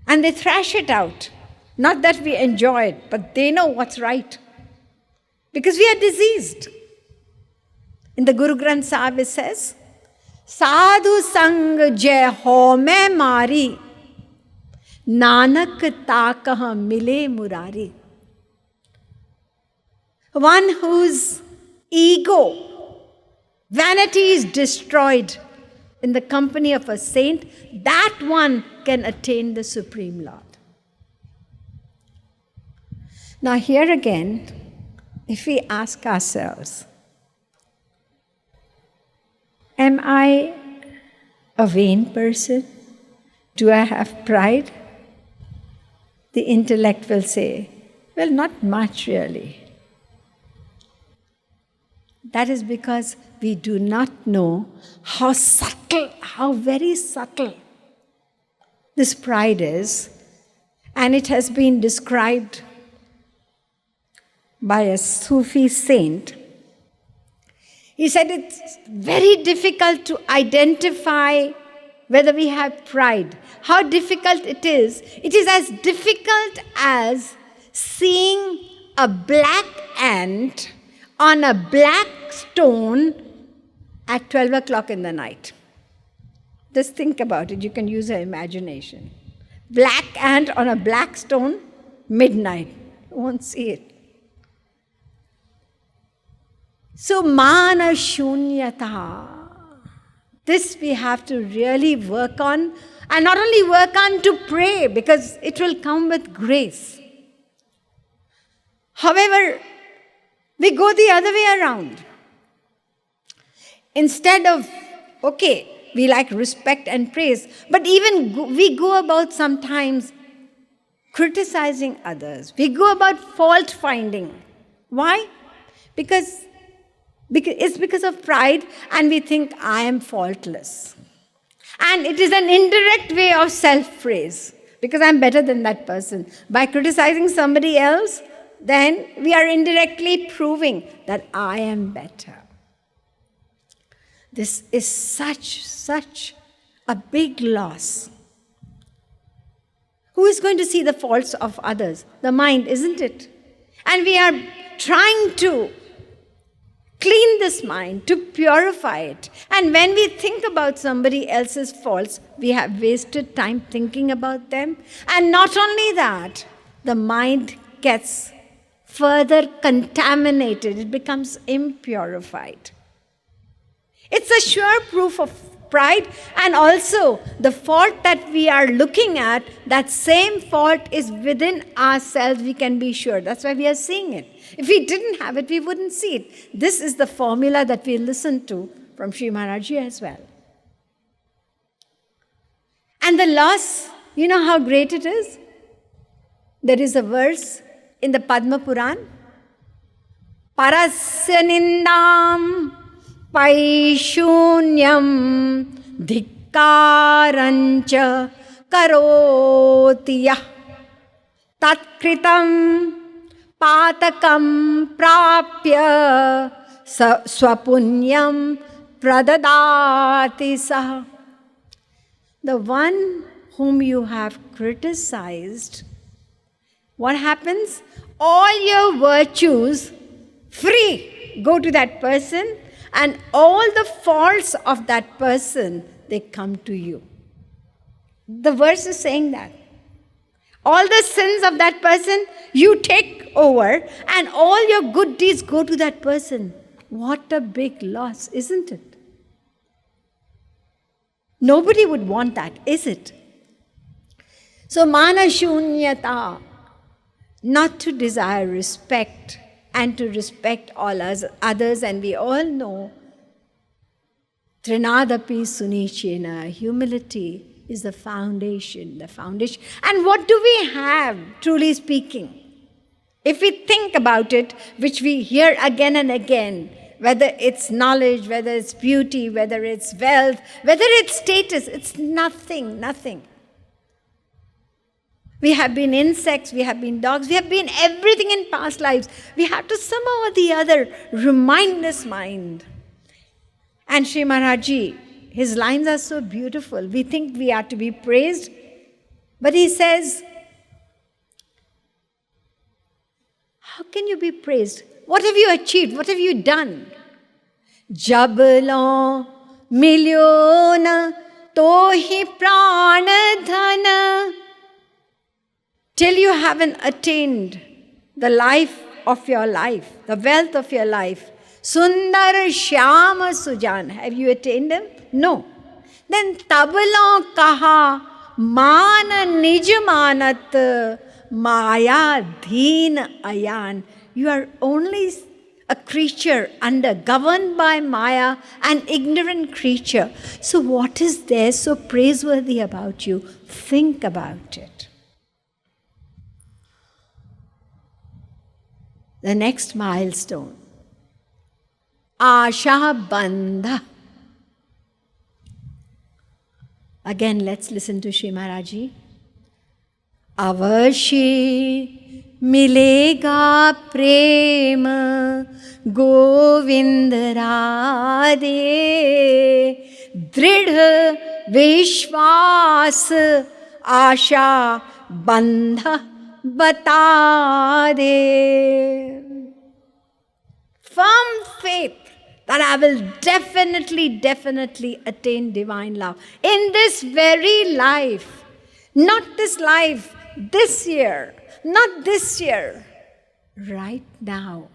And they thrash it out. Not that we enjoy it, but they know what's right. Because we are diseased. In the Guru Granth Sahib it says, Sadhu Sang Jai Ho Main Mari, Nanak Takah Mile Murari. One whose ego, vanity is destroyed in the company of a saint, that one can attain the Supreme Lord. Now here again, if we ask ourselves, am I a vain person? Do I have pride? The intellect will say, well, not much really. That is because we do not know how subtle, how very subtle this pride is. And it has been described by a Sufi saint. He said it's very difficult to identify whether we have pride. How difficult it is. It is as difficult as seeing a black ant on a black stone at 12 o'clock in the night. Just think about it. You can use your imagination. Black ant on a black stone, midnight. You won't see it. So, mana shunyata. This we have to really work on. And not only work on, to pray, because it will come with grace. However, we go the other way around. Instead of, okay, we like respect and praise, but even we go about sometimes criticizing others. We go about fault finding. Why? Because it's because of pride, and we think I am faultless. And it is an indirect way of self-praise, because I'm better than that person. By criticizing somebody else, then we are indirectly proving that I am better. This is such a big loss. Who is going to see the faults of others? The mind, isn't it? And we are trying to clean this mind, to purify it. And when we think about somebody else's faults, we have wasted time thinking about them. And not only that, the mind gets further contaminated. It becomes impurified. It's a sure proof of pride. And also, the fault that we are looking at, that same fault is within ourselves, we can be sure. That's why we are seeing it. If we didn't have it, we wouldn't see it. This is the formula that we listen to from Sri Maharaj as well. And the loss, you know how great it is? There is a verse in the Padma Puran. Parasya nindam paishunyam dhikkarancha karotiyah tatkritam patakam prapya swapunyam pradadati saha. The one whom you have criticized, what happens? All your virtues free go to that person, and all the faults of that person, they come to you. The verse is saying that. All the sins of that person, you take over, and all your good deeds go to that person. What a big loss, isn't it? Nobody would want that, is it? So, mana shunyata, not to desire respect and to respect all others. And we all know Trinadapi Sunichena, humility is the foundation, And what do we have, truly speaking? If we think about it, which we hear again and again, whether it's knowledge, whether it's beauty, whether it's wealth, whether it's status, it's nothing. We have been insects, we have been dogs, we have been everything in past lives. We have to somehow or the other remind this mind. And Sri Maharaji, his lines are so beautiful. We think we are to be praised, but he says, how can you be praised? What have you achieved? What have you done? Jablo miliona tohi prana dhana. Till you haven't attained the life of your life, the wealth of your life. Sundar Shyama Sujan. Have you attained them? No. Then tablo kaha mana nijmanat maya dhin ayan. You are only a creature governed by Maya, an ignorant creature. So what is there so praiseworthy about you? Think about it. The next milestone. Asha Bandha. Again, let's listen to Sri Maharaji. Avashi milega prema Govind Radhe Dridha Vishwas Asha Bandha Bata de. Firm faith that I will definitely attain divine love in this very life. Not this life, this year, not this year, right now.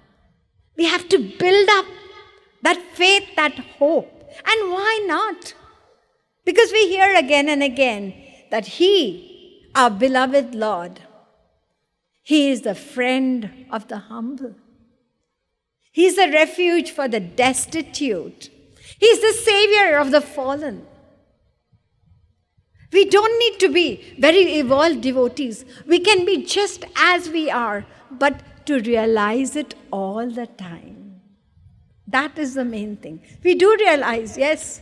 We have to build up that faith, that hope. And why not? Because we hear again and again that He, our beloved Lord, He is the friend of the humble. He is the refuge for the destitute. He is the savior of the fallen. We don't need to be very evolved devotees. We can be just as we are, but to realize it all the time. That is the main thing. We do realize, yes,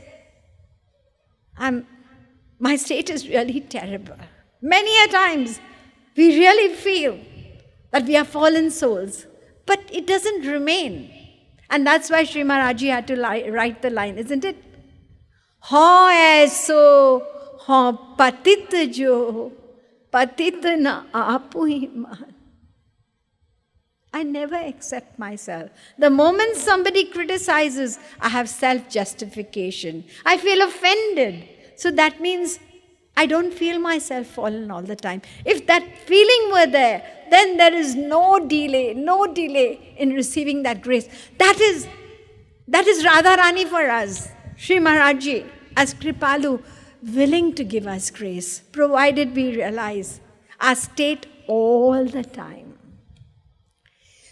my state is really terrible. Many a times, we really feel that we are fallen souls, but it doesn't remain. And that's why Sri Maharaji had to write the line, isn't it? Ho aisa ho patit jo, patit na aapu hi maan. I never accept myself. The moment somebody criticizes, I have self-justification. I feel offended. So that means I don't feel myself fallen all the time. If that feeling were there, then there is no delay in receiving that grace. That is Radharani for us. Sri Maharaji, as Kripalu, willing to give us grace, provided we realize our state all the time.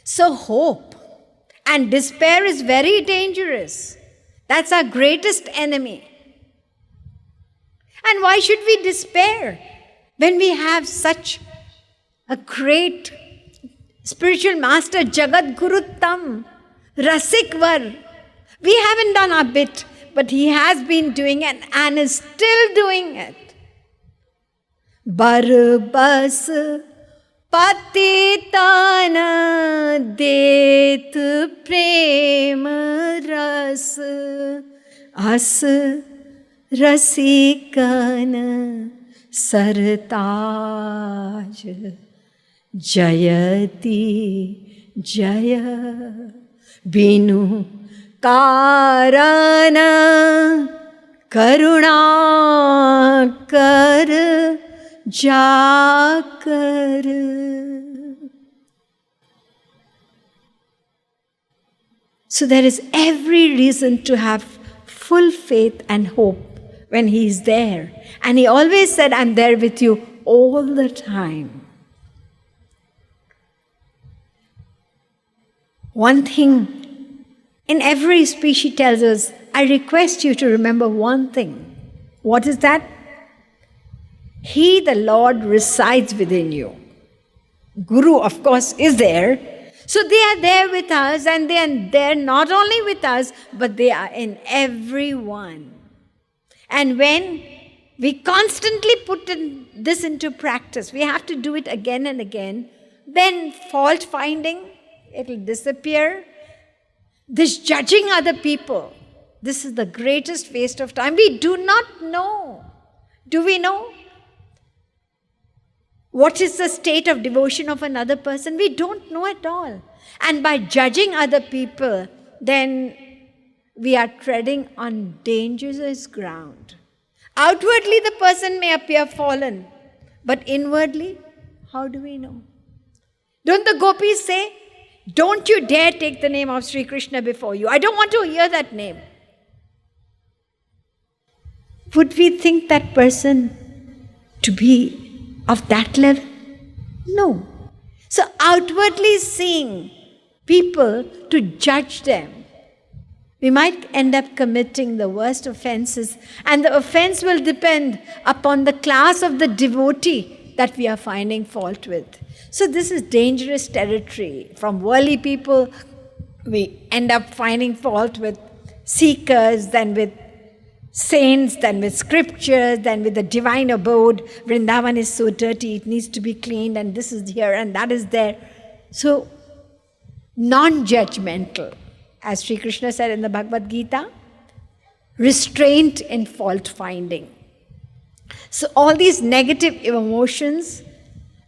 So hope and despair is very dangerous. That's our greatest enemy. And why should we despair when we have such a great spiritual master, Jagat Guru Tam, Rasikvar? We haven't done our bit, but he has been doing it and is still doing it. Barbas Patitana det prem ras as Rasikana sartaj jayati jaya binu karana karuna kar jakar. So there is every reason to have full faith and hope when he is there. And he always said, I'm there with you all the time. One thing in every speech she tells us, I request you to remember one thing. What is that? He, the Lord, resides within you. Guru, of course, is there. So they are there with us, and they are there not only with us, but they are in everyone. And when we constantly put this into practice, we have to do it again and again, then fault finding, it will disappear. This judging other people, this is the greatest waste of time. We do not know. Do we know? What is the state of devotion of another person? We don't know at all. And by judging other people, then we are treading on dangerous ground. Outwardly, the person may appear fallen, but inwardly, how do we know? Don't the gopis say, don't you dare take the name of Sri Krishna before you. I don't want to hear that name. Would we think that person to be of that level? No. So outwardly seeing people, to judge them, we might end up committing the worst offenses, and the offense will depend upon the class of the devotee that we are finding fault with. So this is dangerous territory. From worldly people, we end up finding fault with seekers, then with saints, then with scriptures, then with the divine abode. Vrindavan is so dirty, it needs to be cleaned, and this is here and that is there. So, non-judgmental, as Sri Krishna said in the Bhagavad Gita, restraint in fault finding. So all these negative emotions,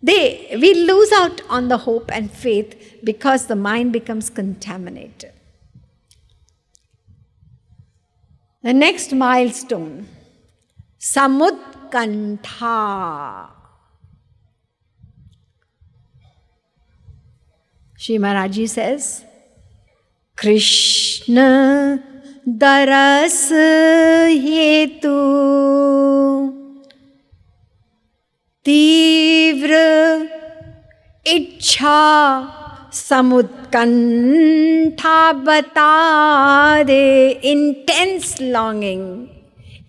we lose out on the hope and faith because the mind becomes contaminated. The next milestone, Samutkantha. Shri Maharaji says, Krishna daras hetu tivra ichha samutkantha batade, intense longing,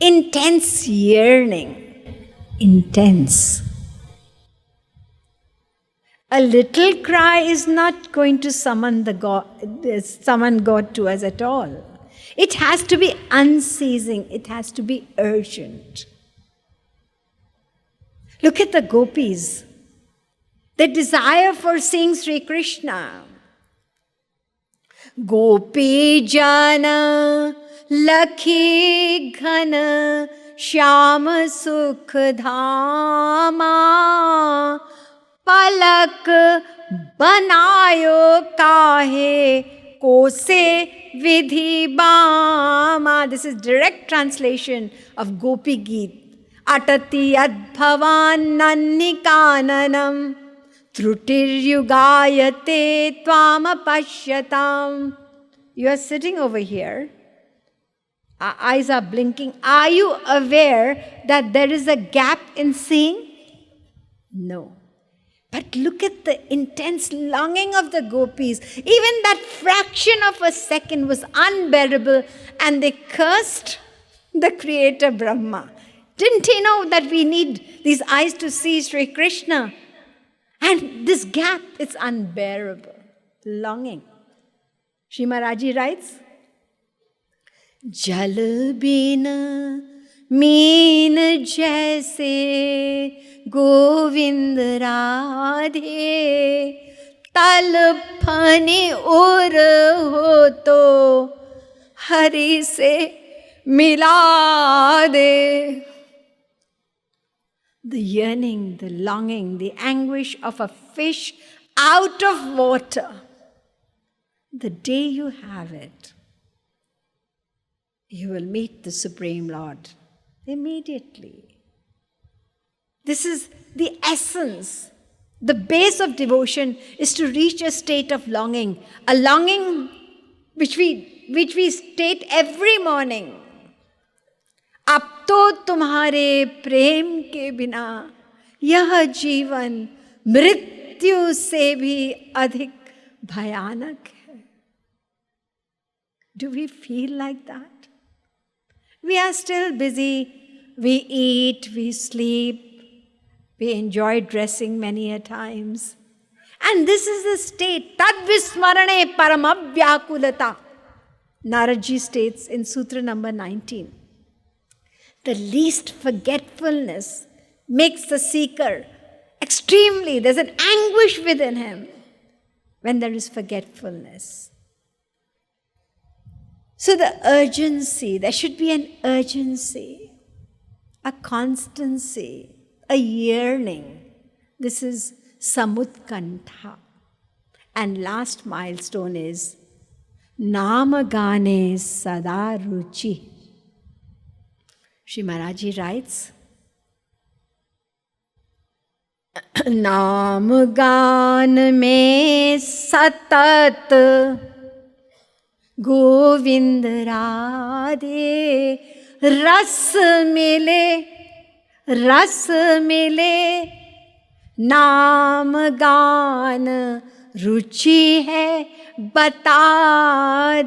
intense yearning, intense. A little cry is not going to summon God to us at all. It has to be unceasing. It has to be urgent. Look at the gopis. Their desire for seeing Sri Krishna. Gopi jana lakhi ghana shyama sukh dhama palak banayo kahe kose vidhi bama. This is direct translation of Gopi Geet. Atati adbhavan nannikananam Trutiryugayate tvamapashyatam. You are sitting over here. Our eyes are blinking. Are you aware that there is a gap in seeing? No. But look at the intense longing of the gopis. Even that fraction of a second was unbearable, and they cursed the creator Brahma. Didn't he know that we need these eyes to see Sri Krishna? And this gap, it's unbearable. Longing. Shri Maharaji writes, Jal bina meen jaise Govind Radhe Talphani ur ho to Hari se mila de. The yearning, the longing, the anguish of a fish out of water. The day you have it, you will meet the Supreme Lord immediately. This is the essence. The base of devotion is to reach a state of longing, a longing which we state every morning. अब तो तुम्हारे प्रेम के बिना यह जीवन मृत्यु से भी अधिक भयानक है. Do we feel like that? We are still busy. We eat, we sleep, we enjoy dressing many a times. And this is the state, tad vismarane paramavyakulata. Naradji states in Sutra number 19. The least forgetfulness makes the seeker extremely, there's an anguish within him when there is forgetfulness. So the urgency, there should be an urgency, a constancy, a yearning. This is samutkantha. And last milestone is namagane sada ruchi. Shri Maharaji writes, Namgan mein satat Govind Radhe रस मिले नाम गान रुचि है बता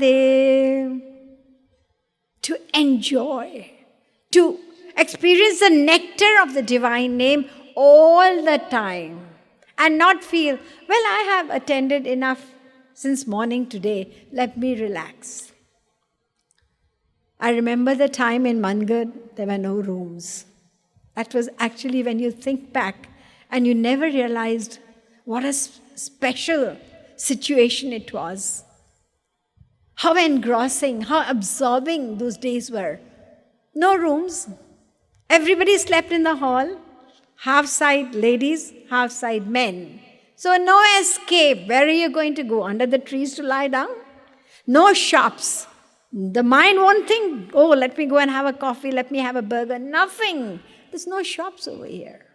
दे. To enjoy, to experience the nectar of the divine name all the time and not feel, well, I have attended enough since morning today, let me relax. I remember the time in Mangad, there were no rooms. That was actually when you think back and you never realized what a special situation it was. How engrossing, how absorbing those days were. No rooms. Everybody slept in the hall, half side ladies, half side men. So no escape. Where are you going to go? Under the trees to lie down? No shops. The mind won't think, oh, let me go and have a coffee, let me have a burger. Nothing. There's no shops over here.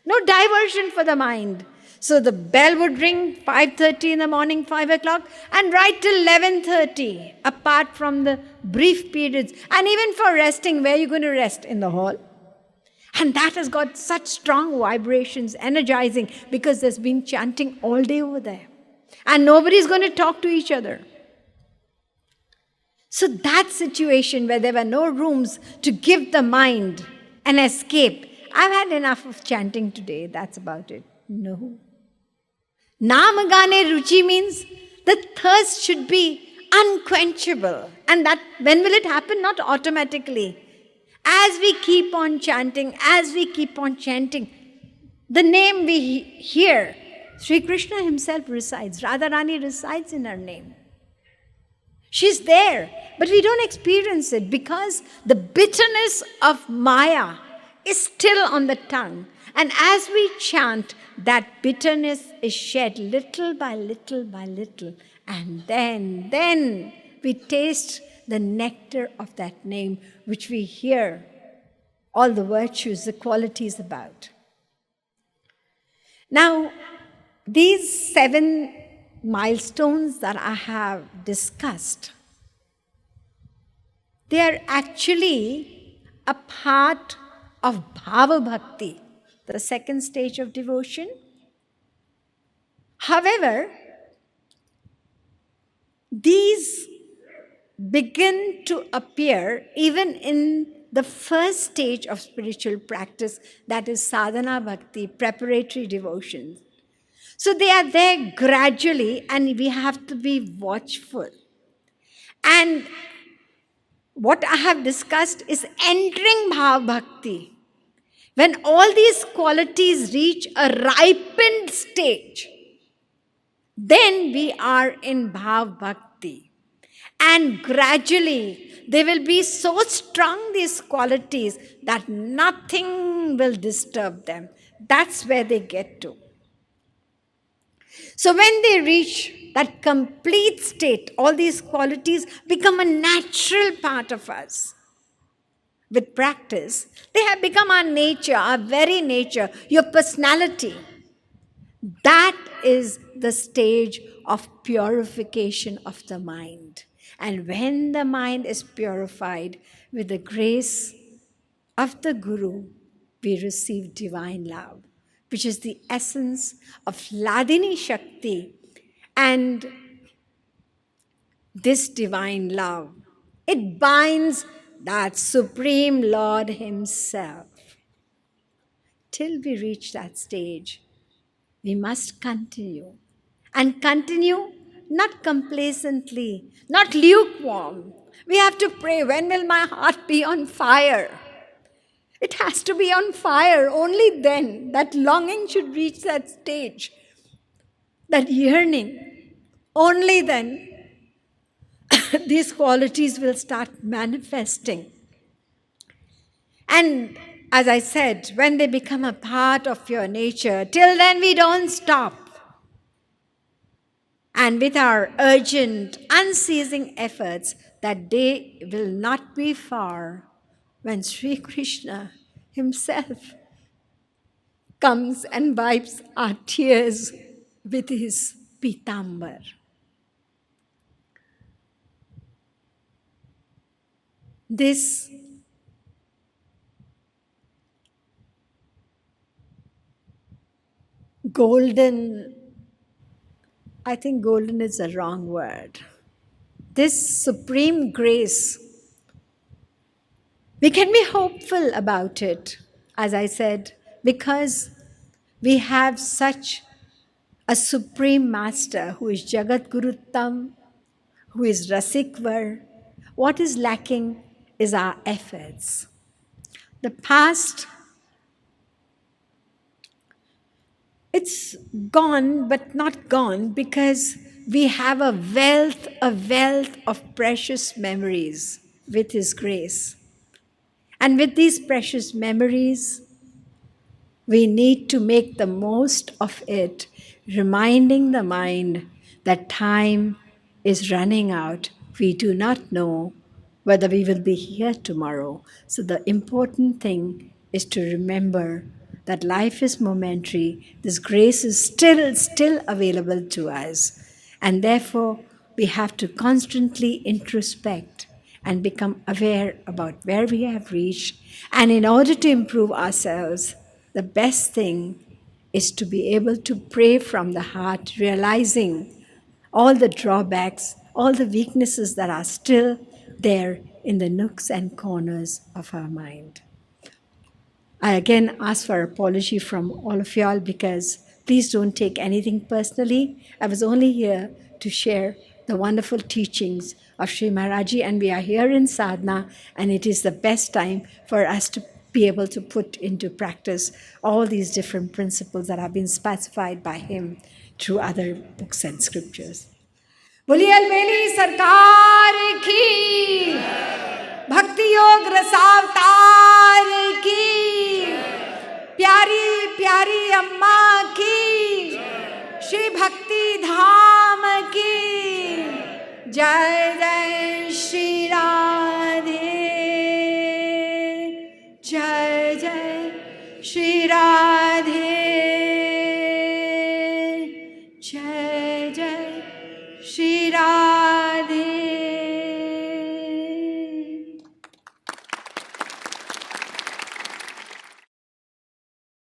No diversion for the mind. So the bell would ring 5:30 in the morning, 5 o'clock, and right till 11:30, apart from the brief periods. And even for resting, where are you going to rest? In the hall. And that has got such strong vibrations, energizing, because there's been chanting all day over there. And nobody's going to talk to each other. So that situation where there were no rooms to give the mind an escape. I've had enough of chanting today, that's about it. No. Namagane ruchi means the thirst should be unquenchable. And that, when will it happen? Not automatically. As we keep on chanting, the name we hear, Sri Krishna himself resides, Radharani resides in her name. She's there, but we don't experience it because the bitterness of Maya is still on the tongue. And as we chant, that bitterness is shed little by little by little. And then we taste the nectar of that name, which we hear all the virtues, the qualities about. Now, these 7 milestones that I have discussed, they are actually a part of Bhava Bhakti, the second stage of devotion. However, these begin to appear even in the first stage of spiritual practice, that is sadhana bhakti, preparatory devotions. So they are there gradually, and we have to be watchful. And what I have discussed is entering Bhava Bhakti. When all these qualities reach a ripened stage, then we are in Bhava Bhakti. And gradually, they will be so strong, these qualities, that nothing will disturb them. That's where they get to. So when they reach that complete state, all these qualities become a natural part of us. With practice, they have become our nature, our very nature, your personality. That is the stage of purification of the mind. And when the mind is purified with the grace of the Guru, we receive divine love, which is the essence of Hladini Shakti. And this divine love. It binds that Supreme Lord Himself. Till we reach that stage, we must continue. And continue not complacently, not lukewarm. We have to pray, when will my heart be on fire? It has to be on fire. Only then that longing should reach that stage, that yearning. Only then these qualities will start manifesting. And as I said, when they become a part of your nature, till then we don't stop. And with our urgent, unceasing efforts, that day will not be far when Sri Krishna Himself comes and wipes our tears with His pitambar. This golden, I think golden is the wrong word. This supreme grace, we can be hopeful about it, as I said, because we have such a supreme master who is Jagat Guruttam, who is Rasikvar. What is lacking is our efforts. The past, it's gone, but not gone, because we have a wealth of precious memories with His grace. And with these precious memories, we need to make the most of it, reminding the mind that time is running out. We do not know whether we will be here tomorrow. So the important thing is to remember that life is momentary. This grace is still available to us. And therefore, we have to constantly introspect and become aware about where we have reached. And in order to improve ourselves, the best thing is to be able to pray from the heart, realizing all the drawbacks, all the weaknesses that are still there in the nooks and corners of our mind. I again ask for apology from all of y'all, because please don't take anything personally. I was only here to share the wonderful teachings of Sri Maharaji, and we are here in sadhana, and it is the best time for us to be able to put into practice all these different principles that have been specified by him through other books and scriptures. बोलिए अलबेली सरकार की, भक्ति योग रसावतार की, प्यारी प्यारी अम्मा की, श्री भक्ति धाम की, जय जय श्री राधे, जय जय श्री राधे, जय जय श्री राधे।